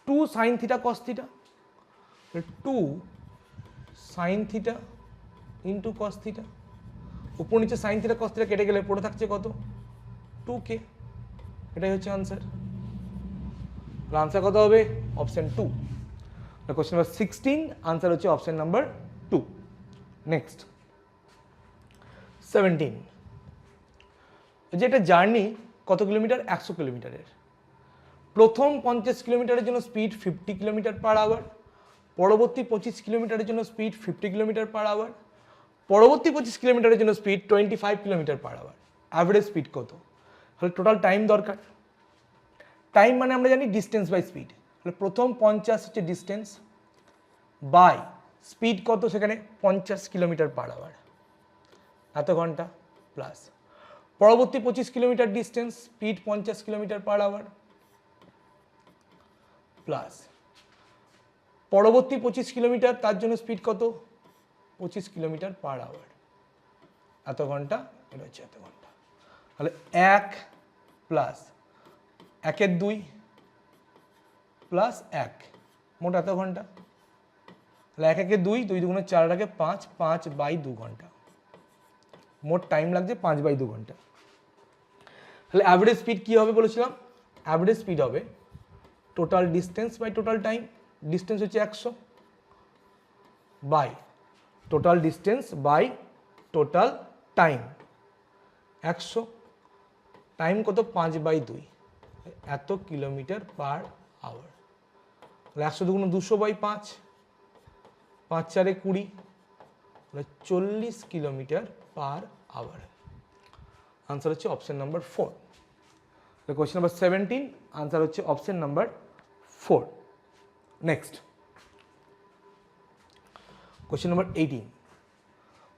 2 sine theta cos theta, 2 sine theta into cos theta. উপর নিচে সাইন থিটা কস থিটা কেটে গেলে পড়ে থাকছে কত? 2k। এটাই হচ্ছে আনসার। আনসার কত হবে? অপশন 2। কোশ্চেন নাম্বার 16, আনসার হচ্ছে অপশন নাম্বার 2। নেক্সট 17, যে একটা জার্নি কত কিলোমিটার? 100 কিলোমিটারের। প্রথম 50 কিলোমিটারের জন্য স্পিড 50 কিলোমিটার পার আওয়ার, পরবর্তী 25 কিলোমিটারের জন্য স্পিড 50 কিলোমিটার পার আওয়ার, পরবর্তী 25 কিলোমিটারের জন্য speed 25 kilometre per hour. Average speed কত? তাহলে টোটাল টাইম দরকার। টাইম মানে আমরা জানি ডিস্টেন্স বাই স্পিড। তাহলে প্রথম 50 হচ্ছে ডিস্টেন্স বাই স্পিড কত? সেখানে 50 কিলোমিটার পার আওয়ার, এত ঘন্টা প্লাস পরবর্তী 25 kilometre distance, speed 50 kilometre per hour plus পরবর্তী 25 কিলোমিটার, তার জন্য স্পিড কত? 25 কিলোমিটার পার আওয়ার, এত ঘন্টা, এটা হচ্ছে এত ঘন্টা। তাহলে 1 প্লাস 1 2 প্লাস 1 মোট এত ঘন্টা। তাহলে 1 1 2, 2 2 4 5, 5 বাই 2 ঘন্টা। মোট টাইম লাগছে 5 বাই 2 ঘন্টা। তাহলে অ্যাভারেজ স্পিড কি হবে বলেছিলাম? অ্যাভারেজ স্পিড হবে total distance by total time. Distance হচ্ছে 100 by total distance by total time 100, time কত? 5 বাই 2, এত কিলোমিটার পার আওয়ার। তাহলে 100 2 200 by 5, 5 4 20, 40 kilometre per hour. Answer হচ্ছে option number 4। Question number 17, answer হচ্ছে option number 4। Next question number 18,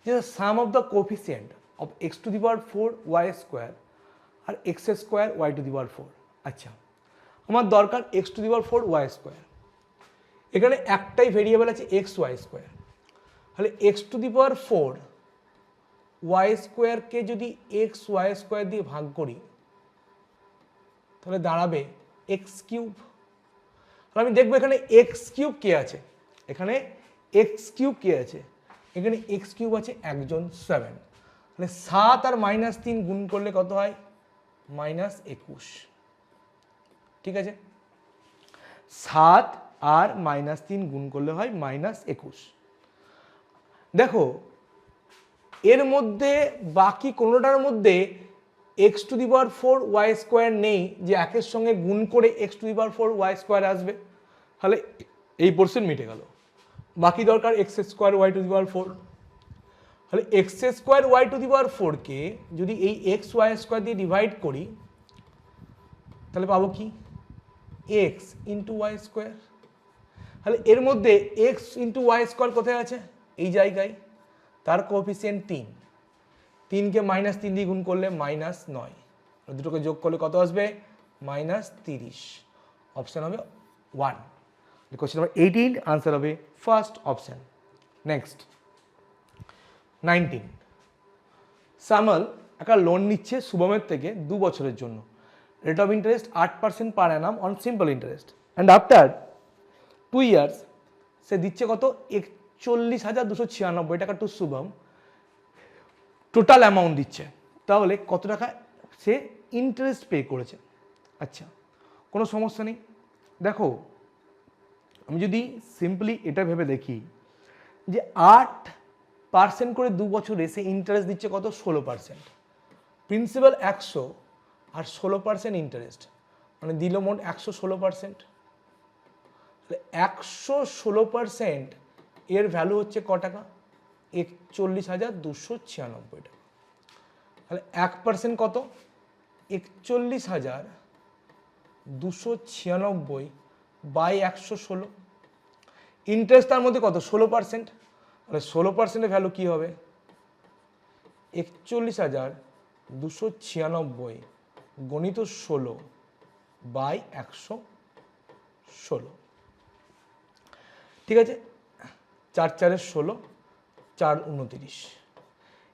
যে sum of the coefficient of X to the power 4 Y square আর X square Y to the power 4। আচ্ছা, আমার দরকার X to the power 4 Y square. এখানে একটাই variable আছে X Y square, তাহলে x to the power 4 Y স্কোয়ারকে যদি এক্স ওয়াই স্কোয়ার দিয়ে ভাগ করি তাহলে দাঁড়াবে এক্স কিউব। আমি দেখবো এখানে এক্স কিউব কে আছে, এখানে এক্স কিউব কে আছে, এখানে এক্স কিউব আছে একজন 7, তাহলে 7 আর -3 গুণ করলে কত হয় -21। ঠিক আছে, 7 আর -3 গুণ করলে হয় -21। দেখো এর মধ্যে বাকি কোনোটার মধ্যে X to the power 4 Y square নেই যে একের সঙ্গে গুণ করে X to the power 4 Y square আসবে, তাহলে এই পোর্শন মিটে গেল। বাকি দরকার X square Y to the power 4, তাহলে X square Y to the power 4কে যদি এই এক্স ওয়াই স্কোয়ার দিয়ে ডিভাইড করি তাহলে পাবো কি এক্স ইন্টু ওয়াই স্কোয়ার। তাহলে এর মধ্যে এক্স ইন্টু ওয়াই স্কোয়ার কোথায় আছে, এই জায়গায়, তার কোএফিসিয়েন্ট 3, 3কে -3 দিয়ে গুণ করলে -9, দুটোকে যোগ করলে কত আসবে -30। অপশন হবে 1। কোয়েশ্চেন নাম্বার 18 আনসার হবে ফার্স্ট অপশন। নেক্সট 19, সামল একটা লোন নিচ্ছে শুভমের থেকে 2 বছরের জন্য, rate of interest 8% per annum on simple interest, and after 2 years সে দিচ্ছে কত 41,296 টাকা টু শুভম, টোটাল অ্যামাউন্ট দিচ্ছে, তাহলে কত টাকা সে ইন্টারেস্ট পে করেছে। আচ্ছা, কোনো সমস্যা নেই। দেখো আমি যদি সিম্পলি এটা ভেবে দেখি যে 8% করে 2 বছরে সে ইন্টারেস্ট দিচ্ছে কত 16%, প্রিন্সিপাল 100 আর 16% ইন্টারেস্ট, মানে দিল মোট 116%। 116% এর ভ্যালু হচ্ছে ক টাকা 41,296 টাকা। তাহলে 1% কত 41,296 বাই 116, ইন্টারেস্ট তার মধ্যে কত 16%, তাহলে 16%-এর ভ্যালু কি হবে 41,296 গণিত 16 বাই 116। ঠিক আছে, 4 4 16, 4 29।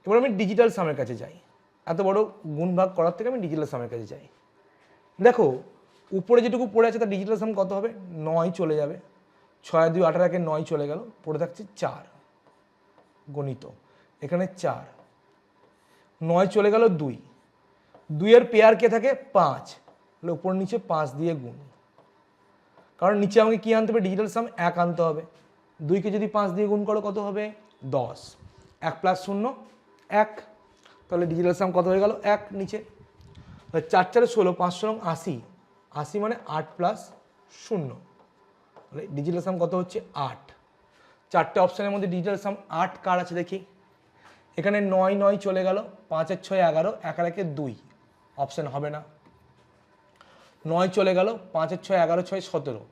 এবার আমি ডিজিটাল সামের কাছে যাই, এত বড় গুণ ভাগ করার থেকে আমি ডিজিটাল সামের কাছে যাই। দেখো উপরে যেটুকু পড়ে আছে তার ডিজিটাল সাম কত হবে 9 চলে যাবে, 6 2 18 কে 9 চলে গেল, পড়ে থাকছে 4 গণিত, এখানে 4, 9 চলে গেল 2, 2 এর পেয়ার কে থাকে 5, তাহলে উপর নিচে 5 দিয়ে গুণ, কারণ নিচে আমাকে কি আনতে হবে ডিজিটাল সাম 1 আনতে হবে, 2কে যদি 5 দিয়ে গুণ করো কত হবে 10, 1 + 0 1, তাহলে ডিজিটাল সাম কত হয়ে গেল 1 নিচে। 4 4 16, 5 16 80, 80 মানে 8 + 0, তাহলে ডিজিটাল সাম কত হচ্ছে 8। চারটে অপশানের মধ্যে ডিজিটাল সাম 8 কার আছে দেখি, এখানে 9 9 চলে গেল, 5 আর 6 11, 1 আর 1 2, অপশান হবে না। 9 চলে গেল, 5 আর 6 11 6 17,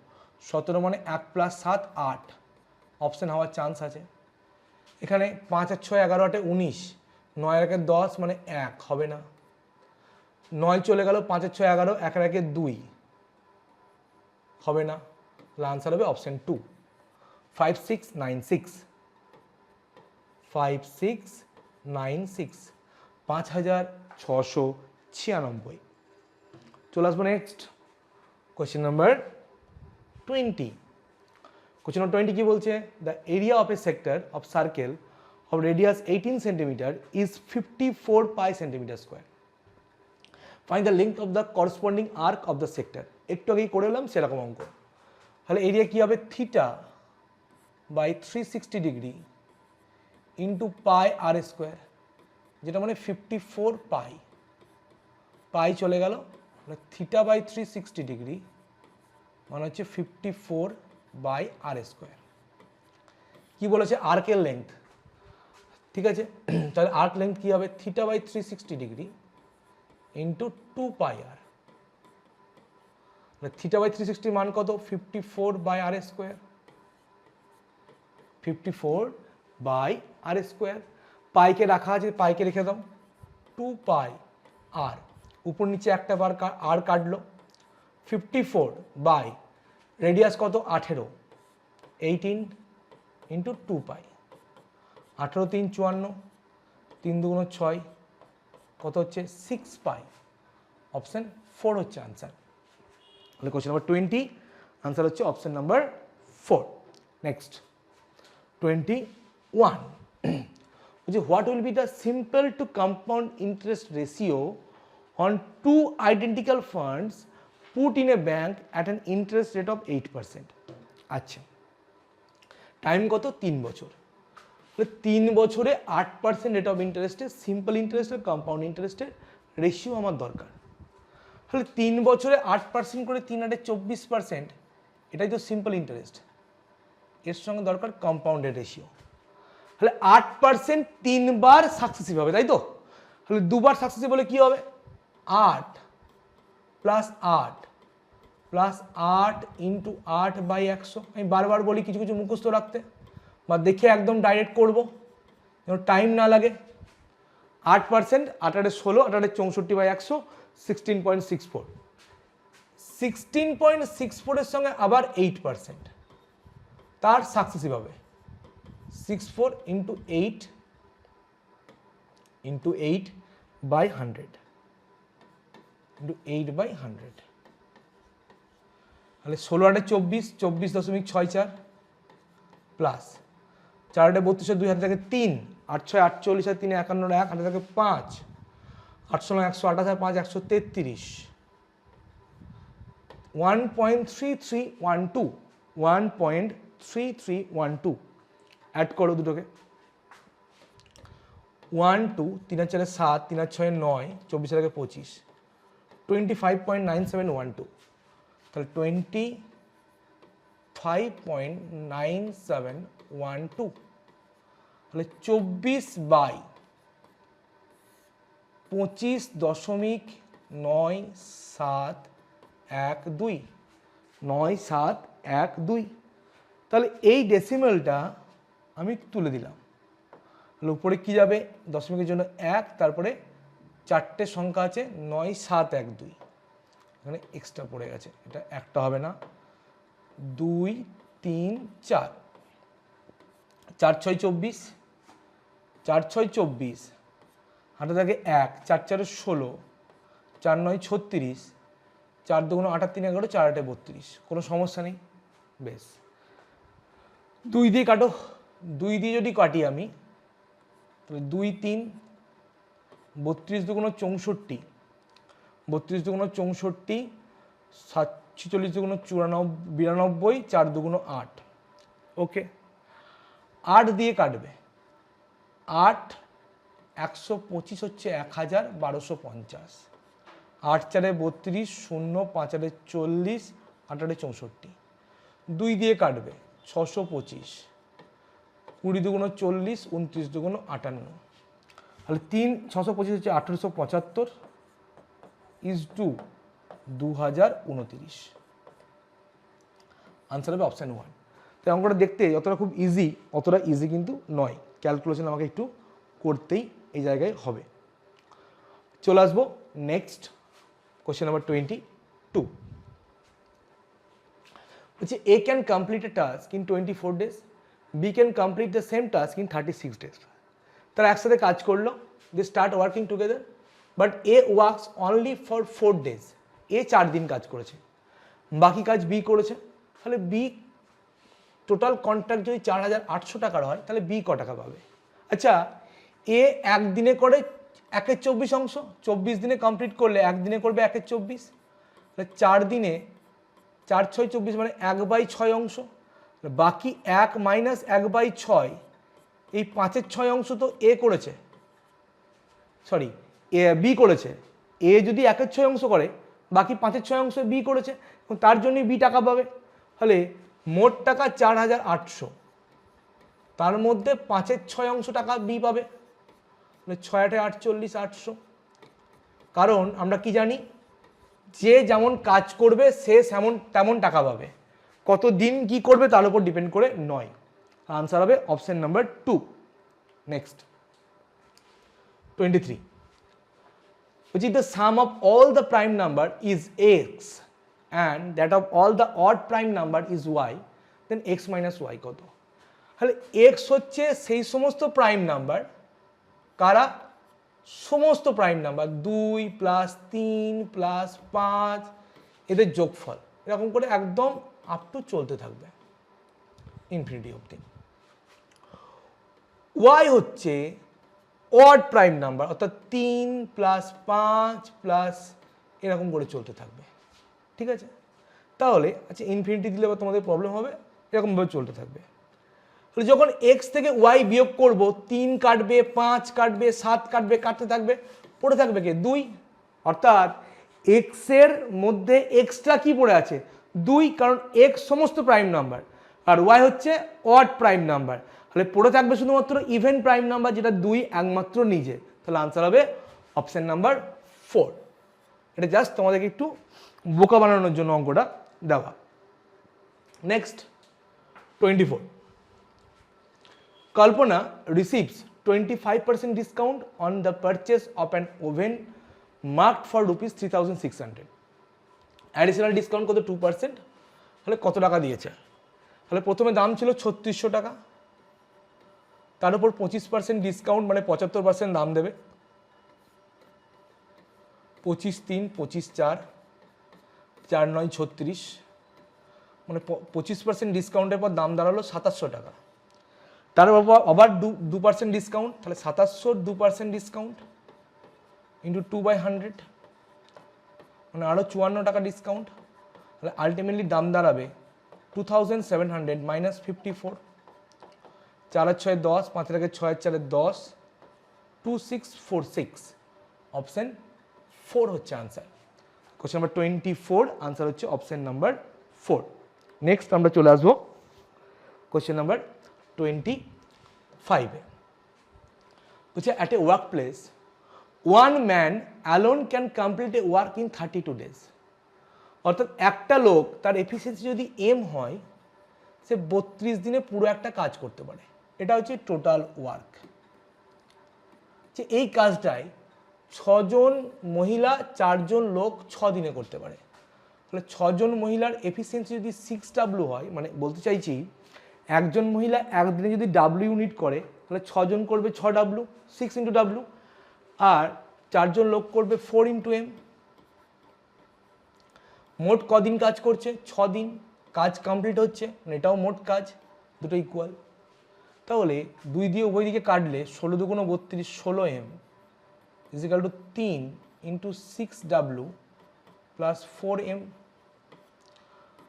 17 মানে 1 + 7 8, অপশান হওয়ার চান্স আছে। এখানে 5 আর 6 11 8 19, 9 আর 1 10 মানে 1, হবে না। 9 চলে গেল, 5 আর 6 11, 1 আর 1 2, হবে না, তাহলে আনসার হবে অপশান 2 5696, 5696, 5696। চলে আসবো next question number 20। Question number 20 কি বলছে, the area of a sector of circle of radius 18 centimetre is 54 pi centimetre square, find the length of the corresponding arc of the sector. একটু আগেই করে এলাম সেরকম অঙ্ক, তাহলে এরিয়া কি হবে theta by 360 degree into pi r square, যেটা মানে 54 পাই, পাই চলে গেল, মানে থিটা বাই 360 ডিগ্রি মানে হচ্ছে 54 বাই আর স্কোয়ার। কি বলেছে আর্কের লেন্থ, ঠিক আছে, তাহলে আর্ক লেন্থ কি হবে theta by 360 degree into 2 pi r, theta by 360 মান কত 54/r², 54/r²। পাইকে রাখা আছে, পাইকে রেখে দাও, 2πr, উপর নিচে একটা বার আর কাটলো, 54 বাই রেডিয়াস কত 18, 18 ইন্টু 2π, 18 3 54, 3 2 6, কত হচ্ছে 6π। অপশন 4 হচ্ছে আনসার। তাহলে কোশ্চেন নাম্বার 20 আনসার হচ্ছে option number 4। Next 21, which is what will be the simple to compound interest ratio on two identical funds put in a bank at an interest rate of 8%? আচ্ছা, time কত 3 বছর, 3 বছরে 8% rate of ইন্টারেস্টে simple interest আর compound ইন্টারেস্টের ratio আমার দরকার। তাহলে 3 বছরে 8% করে 3 8 24%, এটাই তো সিম্পল ইন্টারেস্ট, এর সঙ্গে দরকার কম্পাউন্ডের রেশিও। তাহলে 8% 3 বার সাকসেসিভ হবে, তাই তো? তাহলে 2 বার সাকসেসিভ হলে কি হবে 8 প্লাস 8 প্লাস 8 ইন্টু 8/100। আমি বারবার বলি কিছু কিছু মুখস্থ রাখতে বা দেখে একদম ডাইরেক্ট করবো যেন টাইম না লাগে। 8%, 8 8 16, 8 8 64/100, 16.64, 16.64 এর সঙ্গে আবার 8%, তার সাকসেসিভ হবে 64 ইন্টু 8 ইন্টু 8/100 ইন্টু 8/100। তাহলে 16 8 24, 24.64 প্লাস 4 8 32, 2 হাতে থাকে 3, 8 6 48, 3 51, 1 হাতে থাকে 5, 8 16 128, 5 133, 1.3312, 1.3312 অ্যাড করো দুটোকে, 1 2 3 4 7, 3 6 9, 24 থেকে 25, 25.9712। তাহলে 25.9712, তাহলে 24/25.9712, 9712। তাহলে এই ডেসিমেলটা আমি তুলে দিলাম। তাহলে উপরে কি যাবে দশমিকের জন্য 1, তারপরে 4টে সংখ্যা আছে 9712, এখানে এক্সট্রা পড়ে গেছে, এটা একটা হবে না, 2 3 4, 4 6 24, 4 6 24, হাতে থাকে 1, 4 4 16, 4 9 36, 4 2 8 3 11, 4 8 32, কোনো সমস্যা নেই। বেশ, 2 দিয়ে কাটো, 2 দিয়ে যদি কাটি আমি তাহলে 2 3, 32 2 64, 32 2 64, 46 2 92, 4 2 8, ওকে। 8 দিয়ে কাটবে, 8 125 হচ্ছে 1000, 1250, 8 4 32, 0 5 8 40, 8 8 64, 2 দিয়ে কাটবে 625, 20 2 40, 29 2 58, তাহলে 625 হচ্ছে 1875 ইজ টু 2029, আনসার হবে অপশান 1। তাই অঙ্কটা দেখতে যতটা খুব ইজি, অতটা ইজি কিন্তু নয়, ক্যালকুলেশন আমাকে একটু করতেই এই জায়গায় হবে। চলে আসবো নেক্সট কোশ্চেন নাম্বার 22, বলছে A can complete a task in 24 days, B can complete the same task in 36 days। তারা একসাথে কাজ করলো, they start working together, but A works only for 4 days, A 4 দিন কাজ করেছে, বাকি কাজ B করেছে। তাহলে B টোটাল কন্ট্রাক্ট যদি 4800 টাকার হয় তাহলে B ক টাকা পাবে? আচ্ছা, A 1 দিনে করে 1/24 অংশ, 24 দিনে কমপ্লিট করলে 1 দিনে করবে 1/24, তাহলে 4 দিনে 4 6 24 মানে 1/6 অংশ, বাকি 1 মাইনাস 1/6, এই 5/6 অংশ তো A করেছে, সরি B করেছে। A যদি 1/6 অংশ করে বাকি 5/6 অংশ B করেছে, এবং তার জন্যই B টাকা পাবে। তাহলে মোট টাকা 4800, তার মধ্যে 5/6 অংশ টাকা B পাবে, তাহলে 6 8 48, 800। কারণ আমরা কি জানি যে যেমন কাজ করবে সে তেমন টাকা পাবে, কত দিন কি করবে তার উপর ডিপেন্ড করে নয়। আনসার হবে option number 2। Next 23, which is the sum of all the prime number is x and that of all the odd prime number is y, then x minus y কত? তাহলে x হচ্ছে সেই সমস্ত prime number, কারা? সমস্ত prime number 2 plus 3 plus 5 এদের যোগফল, এরকম করে একদম আপ টু চলতে থাকবে ইনফিনিটি অবধি। y হচ্ছে অড প্রাইম নাম্বার, অর্থাৎ 3 প্লাস 5 প্লাস এরকম করে চলতে থাকবে, ঠিক আছে? তাহলে আচ্ছা ইনফিনিটি দিলে আবার তোমাদের প্রবলেম হবে, এরকমভাবে চলতে থাকবে। তাহলে যখন এক্স থেকে ওয়াই বিয়োগ করব, 3 কাটবে, 5 কাটবে, 7 কাটবে, কাটতে থাকবে, পড়ে থাকবে কে? 2। অর্থাৎ এক্সের মধ্যে এক্সট্রা কি পড়ে আছে? 2, কারণ এক্স সমস্ত প্রাইম নাম্বার আর ওয়াই হচ্ছে অড প্রাইম নাম্বার। তাহলে পড়ে থাকবে শুধুমাত্র ইভেন প্রাইম নাম্বার, যেটা 2 একমাত্র নিজে। তাহলে আনসার হবে অপশন নাম্বার 4। এটা জাস্ট তোমাদেরকে একটু বোকা বানানোর জন্য অঙ্কটা দেওয়া। Next 24, Kalpana receives 25% discount on the purchase of an oven marked for rupees 3600. Additional discount কত? 2%। তাহলে কত টাকা দিয়েছে? তাহলে প্রথমে দাম ছিল 3600 টাকা, তার উপর 25% ডিসকাউন্ট মানে 75% দাম দেবে। 25 3 25 4 4 9 36, মানে 25% ডিসকাউন্টের পর দাম দাঁড়ালো 2700 টাকা। তার আবার 2% ডিসকাউন্ট, তাহলে 2700 2% ডিসকাউন্ট ইন্টু 2/100, মানে আরও 54 টাকা ডিসকাউন্ট। তাহলে আলটিমেটলি দাম দাঁড়াবে 2700 মাইনাস 54, 4 আর 6 10, 5 আর 6 আর 4 10, 2646। অপশন 4 হচ্ছে আনসার। কোশ্চেন নাম্বার 24 আনসার হচ্ছে অপশন নাম্বার 4। নেক্সট আমরা চলে আসবো question number 25, which at a workplace one man alone can complete a work in 32 days. অর্থাৎ একটা লোক তার এফিসিয়েন্সি যদি এম হয়, সে 32 দিনে পুরো একটা কাজ করতে পারে। এটা হচ্ছে টোটাল ওয়ার্ক। যে এই কাজটায় 6 জন মহিলা 4 জন লোক 6 দিনে করতে পারে। তাহলে 6 জন মহিলার এফিসিয়েন্সি যদি 6W হয়, মানে বলতে চাইছি একজন মহিলা একদিনে যদি ডাব্লিউ ইউনিট করে, তাহলে 6 জন করবে 6W, 6 ইন্টু ডাব্লিউ, আর 4 জন লোক করবে 4 ইন্টু এম। মোট কদিন কাজ করছে? 6 দিন কাজ কমপ্লিট হচ্ছে, মানে এটাও মোট কাজ, দুটো ইকুয়াল। তাহলে 2 দিয়ে উভয় দিকে কাটলে 16 2 32, 16M is equal two 3 into 6W plus 4M।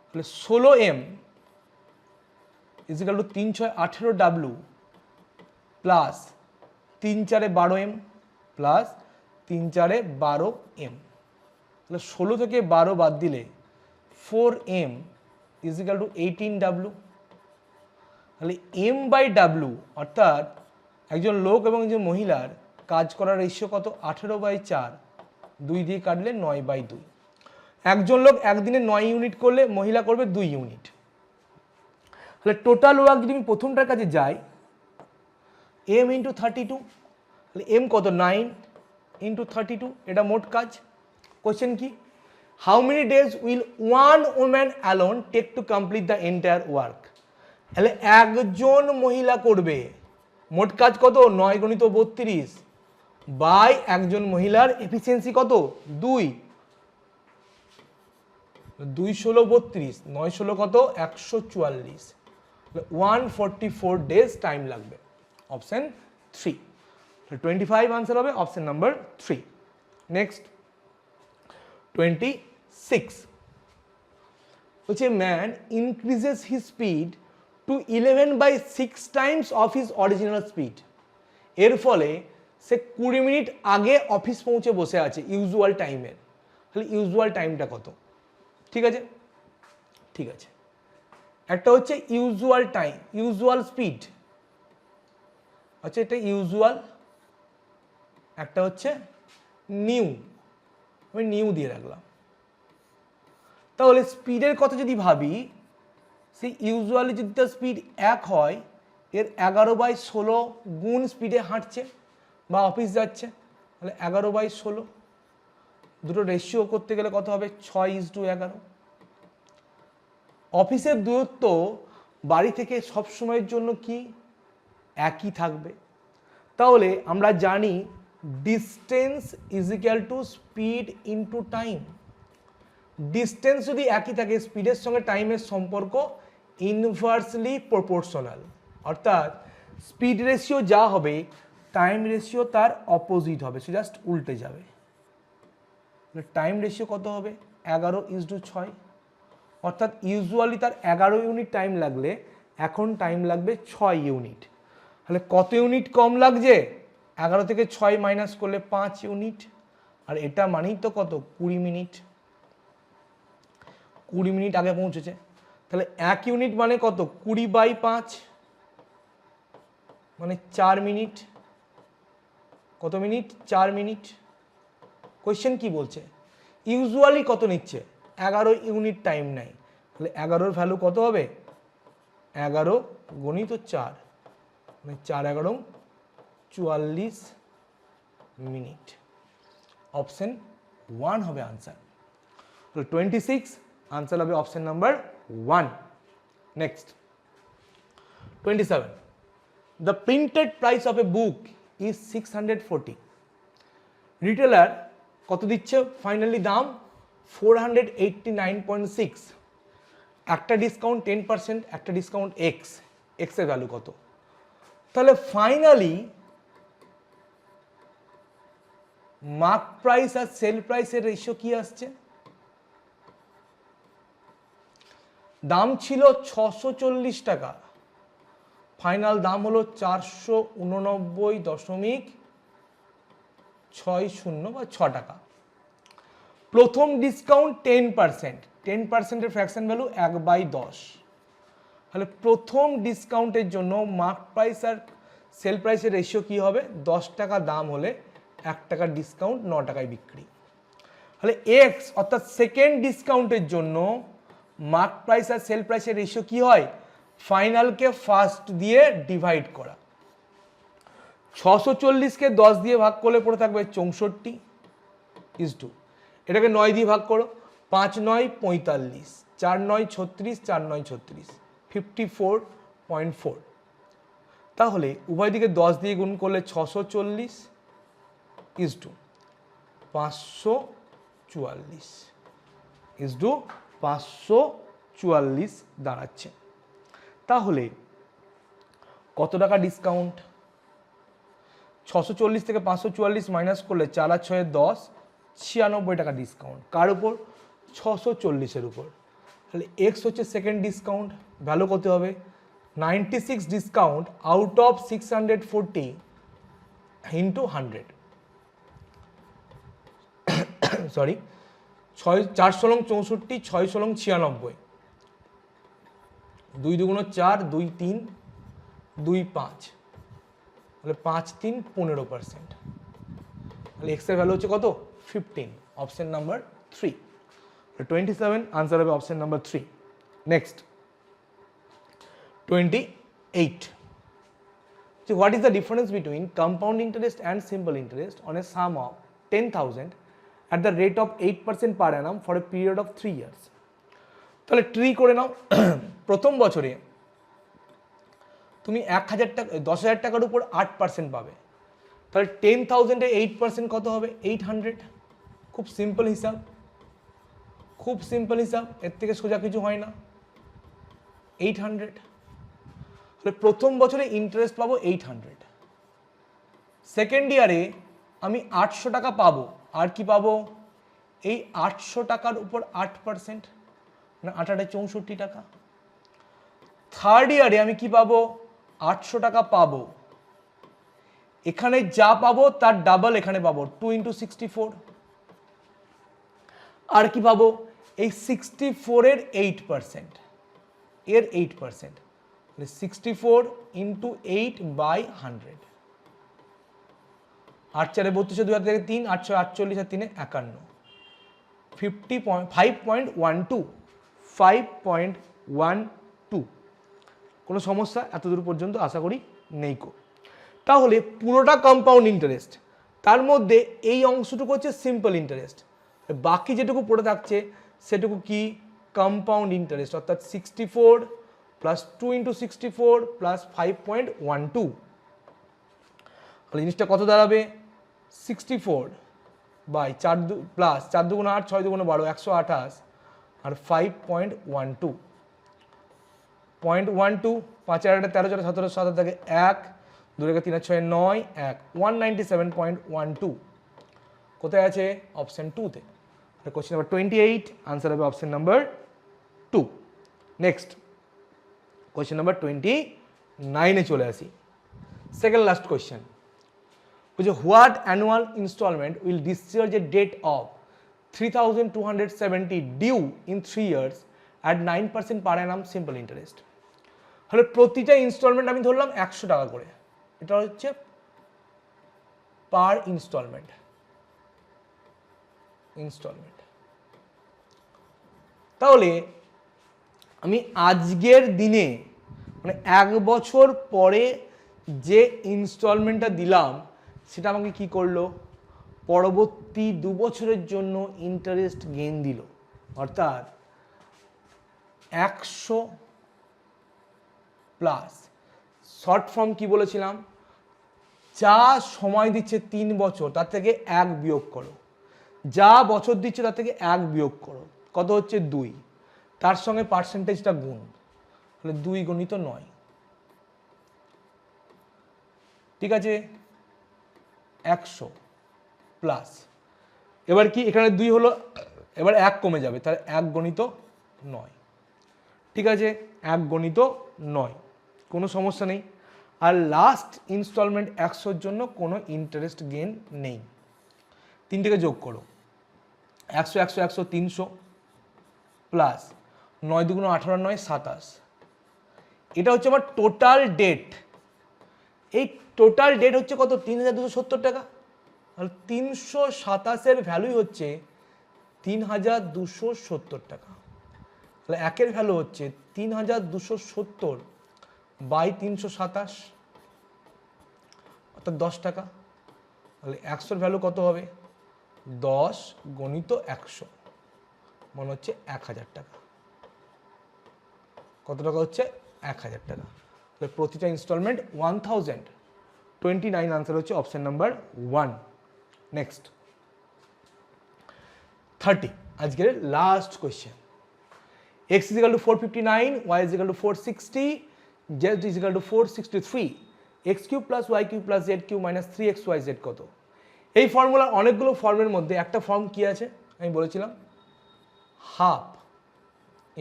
তাহলে 16M is equal two 3 6 18W plus 3 4 12M plus 3 4 12M। তাহলে 16 থেকে 12 বাদ দিলে 4M ইজিক্যাল টু 18W। তাহলে M বাই ডাব্লিউ, অর্থাৎ একজন লোক এবং একজন মহিলার কাজ করার রেশিও কত? 18/4, 2 দিয়ে কাটলে 9/2। একজন লোক একদিনে 9 ইউনিট করলে মহিলা করবে 2 ইউনিট। তাহলে টোটাল ওয়ার্ক যদি আমি প্রথমটার কাছে যাই, M ইন্টু 32, তাহলে M কত? 9 ইন্টু 32, এটা মোট কাজ। কোশ্চেন কি? How many days will one woman alone take to complete the entire work? তাহলে একজন মহিলা করবে, মোট কাজ কত? 9 গুণিত 32 বাই একজন মহিলার এফিসিয়েন্সি কত? 2 2 16 32, 9 16 কত? 144, 144 ডেজ টাইম লাগবে। অপশন 3। 25 আনসার হবে option number 3। Next 26, which a man increases his speed to 11/6 times of his original speed. এর ফলে সে 20 মিনিট আগে অফিস পৌঁছে বসে আছে ইউজুয়াল টাইমের। তাহলে ইউজুয়াল টাইমটা কত? ঠিক আছে, ঠিক আছে। একটা হচ্ছে ইউজুয়াল টাইম, ইউজুয়াল স্পিড, আচ্ছা এটা ইউজুয়াল। একটা হচ্ছে নিউ, আমি নিউ দিয়ে রাখলাম। তাহলে স্পিডের কথা যদি ভাবি, সেই ইউজুয়ালি যদি তার স্পিড 1 হয়, এর 11/16 গুণ স্পিডে হাঁটছে বা অফিস যাচ্ছে, তাহলে 11/16 দুটো রেশিও করতে গেলে কত হবে? 6:11। অফিসের দূরত্ব বাড়ি থেকে সবসময়ের জন্য কি একই থাকবে। তাহলে আমরা জানি distance is equal two speed into time. Distance যদি একই থাকে, স্পিডের সঙ্গে টাইমের সম্পর্ক ইনভার্সলি প্রপোর্শনাল, অর্থাৎ স্পিড রেশিও যা হবে টাইম রেশিও তার অপোজিট হবে, সে জাস্ট উল্টে যাবে। টাইম রেশিও কত হবে? 11:6, অর্থাৎ ইউজুয়ালি তার 11 ইউনিট টাইম লাগলে এখন টাইম লাগবে 6 ইউনিট। তাহলে কত ইউনিট কম লাগছে? 11 থেকে 6 মাইনাস করলে 5 ইউনিট, আর এটা মানেই তো কত? 20 মিনিট। 20 মিনিট আগে পৌঁছেছে। তাহলে 1 ইউনিট মানে কত? 20/5 মানে 4 মিনিট। কত মিনিট? 4 মিনিট। কোয়েশ্চেন কি বলছে? ইউজুয়ালি কত নিচ্ছে? 11 ইউনিট টাইম নেয়। তাহলে 11-র ভ্যালু কত হবে? 11 গুণিত 4 মানে 4×11 44 মিনিট। অপশন 1 হবে আনসার। তো 26 আনসার হবে option number 1। Next 27, the printed price of a book is 640. Retailer কত দিচ্ছে ফাইনালি দাম? 489.6। একটা ডিসকাউন্ট 10%, একটা ডিসকাউন্ট এক্স এর ভ্যালু কত? তাহলে ফাইনালি মার্ক প্রাইস আর সেল প্রাইসের রেশিও কি আসছে? দাম ছিল 640 টাকা, ফাইনাল দাম হলো 489.60 বা 6 টাকা। প্রথম ডিসকাউন্ট 10%, 10%-এর ফ্র্যাকশন ভ্যালু 1/10। তাহলে প্রথম ডিসকাউন্টের জন্য মার্ক প্রাইস আর সেল প্রাইসের রেশিও কি হবে? 10 টাকা দাম হলে 1 টাকা ডিসকাউন্ট, 9 টাকায় বিক্রি। তাহলে এক্স অর্থাৎ সেকেন্ড ডিসকাউন্টের জন্য মার্ক প্রাইস আর সেল প্রাইসের রেশিও কি হয়? ফাইনালকে ফার্স্ট দিয়ে ডিভাইড করা। 640-কে 10 দিয়ে ভাগ করলে পড়ে থাকবে 64:2। এটাকে 9 দিয়ে ভাগ করো, 5×9 45, 4×9 36, 4×9 36, 54.4। তাহলে উভয় দিকে 10 দিয়ে গুণ করলে 640:544 544 দাঁড়াচ্ছে। তাহলে কত টাকা ডিসকাউন্ট? 640 থেকে 544 মাইনাস করলে 4 আর 6 10, 96 টাকা ডিসকাউন্ট। কার উপর? 640-এর উপর। তাহলে এক্স হচ্ছে সেকেন্ড ডিসকাউন্ট, ভ্যালু কত হবে? 96 discount out of 640 into 100, sorry 4×16 64, 6×16 96, 2×2 4, 2×3 2 5, তাহলে 5×3 15%। তাহলে এক্স এর ভ্যালু হচ্ছে কত? 15। Option number 3। 27 আনসার হবে option number 3। Next 28, so what is the difference between compound interest and simple interest on a sum of 10,000 at the rate of 8% per annum for a period of 3 years? তাহলে tree করে নাও। প্রথম বছরে তুমি 1000 টাকা 10,000 টাকার উপর 8% পাবে। তাহলে 10,000-এ 8% কত হবে? 800। খুব সিম্পল হিসাব, খুব সিম্পল হিসাব, এর থেকে সোজা কিছু হয় না। 800। তাহলে প্রথম বছরে ইন্টারেস্ট পাবো 800, সেকেন্ড ইয়ারে আমি 800 টাকা পাবো। আর কি পাবো? এই 800 টাকার উপর 8% মানে 8×8 = 64 টাকা। থার্ড ইয়ারে আমি কি পাবো? 800 টাকা পাবো, এখানে যা পাবো তার ডাবল এখানে পাবো, 2×64। আর কি পাবো? এই 64-এর 8%, এর 8%, 64 × 8/100। 8×4 32, 2 থেকে 3, 8×6 48, আর 3 51। 5.12 কোনো সমস্যা এতদূর পর্যন্ত আশা করি নেই কো। তাহলে পুরোটা কম্পাউন্ড ইন্টারেস্ট, তার মধ্যে এই অংশটুকু হচ্ছে সিম্পল ইন্টারেস্ট, বাকি যেটুকু পড়ে থাকছে সেটুকু কি কম্পাউন্ড ইন্টারেস্ট, অর্থাৎ 64 প্লাস 2 ইন্টু 64 প্লাস 5.12। তাহলে জিনিসটা কত দাঁড়াবে? 64 বাই 4 প্লাস 4 দুগুণ 8, 6 দুগুণ 12, 128 আর 5.12 0.12, 5 আর 13, 4 17, 7 থাকে 1, 2 রেখে 3 আর 6 9, 1 197.12 কোথায় আছে? অপশন 2 তে। কোশ্চেন নাম্বার 28, আনসার হবে option number 2। Next question number 29 এ চলে আসি, সেকেন্ড লাস্ট কোশ্চেন। বলছে what annual instalment will discharge a debt of 3270 due in 3 years at 9% per annum simple interest. তাহলে প্রতিটা ইনস্টলমেন্ট আমি ধরলাম 100 টাকা করে, এটা হচ্ছে পার ইনস্টলমেন্ট। তাহলে আমি আজকের দিনে মানে 1 বছর পরে যে ইনস্টলমেন্টটা দিলাম সেটা আমাকে কি করলো? পরবর্তী 2 বছরের জন্য ইন্টারেস্ট গেইন দিল, অর্থাৎ 100 প্লাস শর্ট ফর্ম কি বলেছিলাম? যা সময় দিচ্ছে 3 বছর তার থেকে 1 বিয়োগ করো, যা বছর দিচ্ছে তার থেকে 1 বিয়োগ করো, কত হচ্ছে? 2, তার সঙ্গে পার্সেন্টেজটা গুণ, তাহলে 2 গুণিত 9, ঠিক আছে? 100 প্লাস, এবার কি এখানে 2 হলো, এবার 1 কমে যাবে, তাহলে 1 গণিত 9, ঠিক আছে? 1 গণিত 9, কোনো সমস্যা নেই। আর লাস্ট ইনস্টলমেন্ট 100-র জন্য কোনো ইন্টারেস্ট গেইন নেই। 3 থেকে যোগ করো, 100 100 100 300 প্লাস 9 দুগুণ 18 9 27, এটা হচ্ছে আমার টোটাল ডেট। এই টোটাল ডেট হচ্ছে কত? 3270 টাকা। তাহলে 327-এর ভ্যালুই হচ্ছে 3270 টাকা। তাহলে একের ভ্যালু হচ্ছে 3270 বাই 327, অর্থাৎ 10 টাকা। তাহলে 100-র ভ্যালু কত হবে? 10 গণিত 100 মানে হচ্ছে 1000 টাকা। কত টাকা হচ্ছে? 1000 টাকা। তাহলে প্রতিটা ইনস্টলমেন্ট 1029, আনসার হচ্ছে অপশন নাম্বার 1। নেক্সট 30, আজকের last question. x is equal to 459, y is equal to 460, z is equal to 463, x cube plus y cube plus z cube minus 3xyz কত? এই ফর্মুলার অনেকগুলো ফর্মের মধ্যে একটা ফর্ম কি আছে আমি বলেছিলাম? হাফ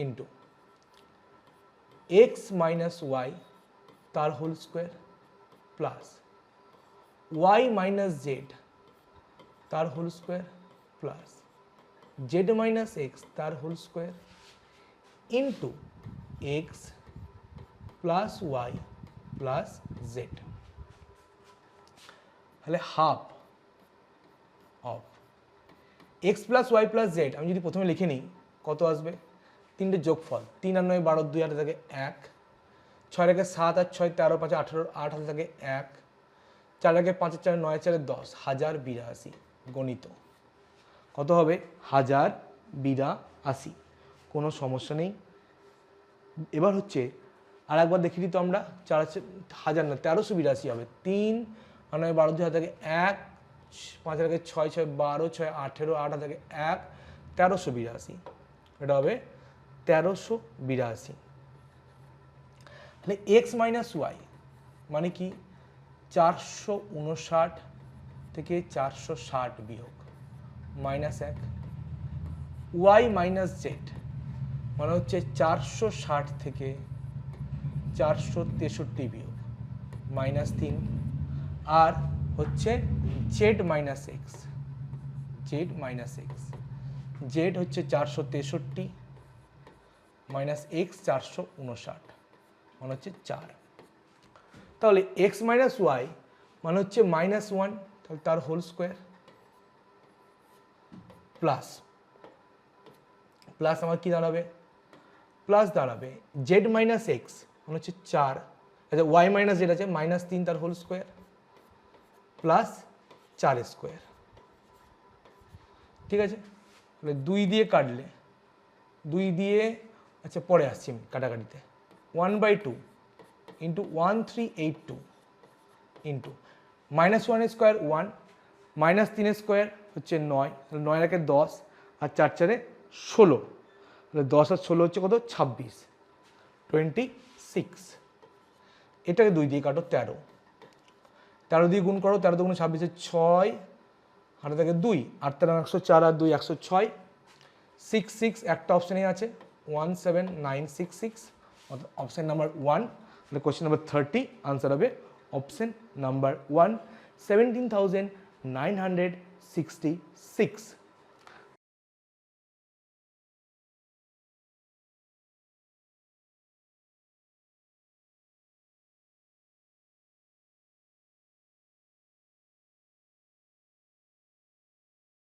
ইন্টু x মাইনাস ওয়াই তার whole square plus y minus Z তার whole square plus Z minus X তার whole square into X plus Y plus Z. তাহলে half of X plus Y plus Z আমি যদি প্রথমে লিখে নিই কত আসবে? 3টে যোগফল, 3 আর 9 12, 2 হাতে থাকে 1, 6 রেখে 7 আর 6 13 5 18, 8 হাতে থাকে 1, 4 রেখে 5 আর 4 9 4 10, 1082 গণিত কত হবে? 1082, কোনো সমস্যা নেই। এবার হচ্ছে আর একবার দেখে দিই তো আমরা, 4000 না 1382 হবে। 3 আর 9 12, 2 হাতে থাকে 1, 5 রেখে 6 6 12, 6 18, 8 হাতে থাকে 1, 1382, এটা হবে 1382। তাহলে এক্স মাইনাস ওয়াই মানে কি? 459 থেকে 460 বিয়োগ মাইনাস 1, ওয়াই মাইনাস জেড মানে হচ্ছে 460 থেকে 463 বিয়োগ মাইনাস 3, আর হচ্ছে Z minus x, Z minus x, Z হচ্ছে 463 মাইনাস এক্স 459 মানে হচ্ছে 4। তাহলে এক্স মাইনাস ওয়াই মানে হচ্ছে -1, তাহলে তার হোল স্কোয়ার প্লাস প্লাস আমার কি দাঁড়াবে, প্লাস দাঁড়াবে জেড মাইনাস এক্স মানে হচ্ছে 4, আচ্ছা ওয়াই মাইনাস জেড আছে -3 তার হোল স্কোয়ার প্লাস 4 স্কোয়ার। ঠিক আছে, তাহলে 2 দিয়ে কাটলে 2 দিয়ে, আচ্ছা পরে আসছি আমি কাটাকাটিতে, 1/2 ইন্টু 1382 ইন্টু -1 স্কোয়ার 1, -3 স্কোয়ার হচ্ছে 9, তাহলে 9 একে 10 আর 4 4 16, তাহলে 10 আর 16 হচ্ছে কত 26, 26। এটাকে 2 দিয়ে কাটো 13, 13 দিয়ে গুণ করো, 13 দুগুণে 26 6, হাতে থাকে 2, 8 13 104 আর 2 106, 66 একটা অপশানে আছে 17966, অর্থাৎ অপশান নাম্বার 1, তাহলে কোয়েশ্চেন নাম্বার 30 আনসার হবে অপশান নাম্বার 1, 17,966।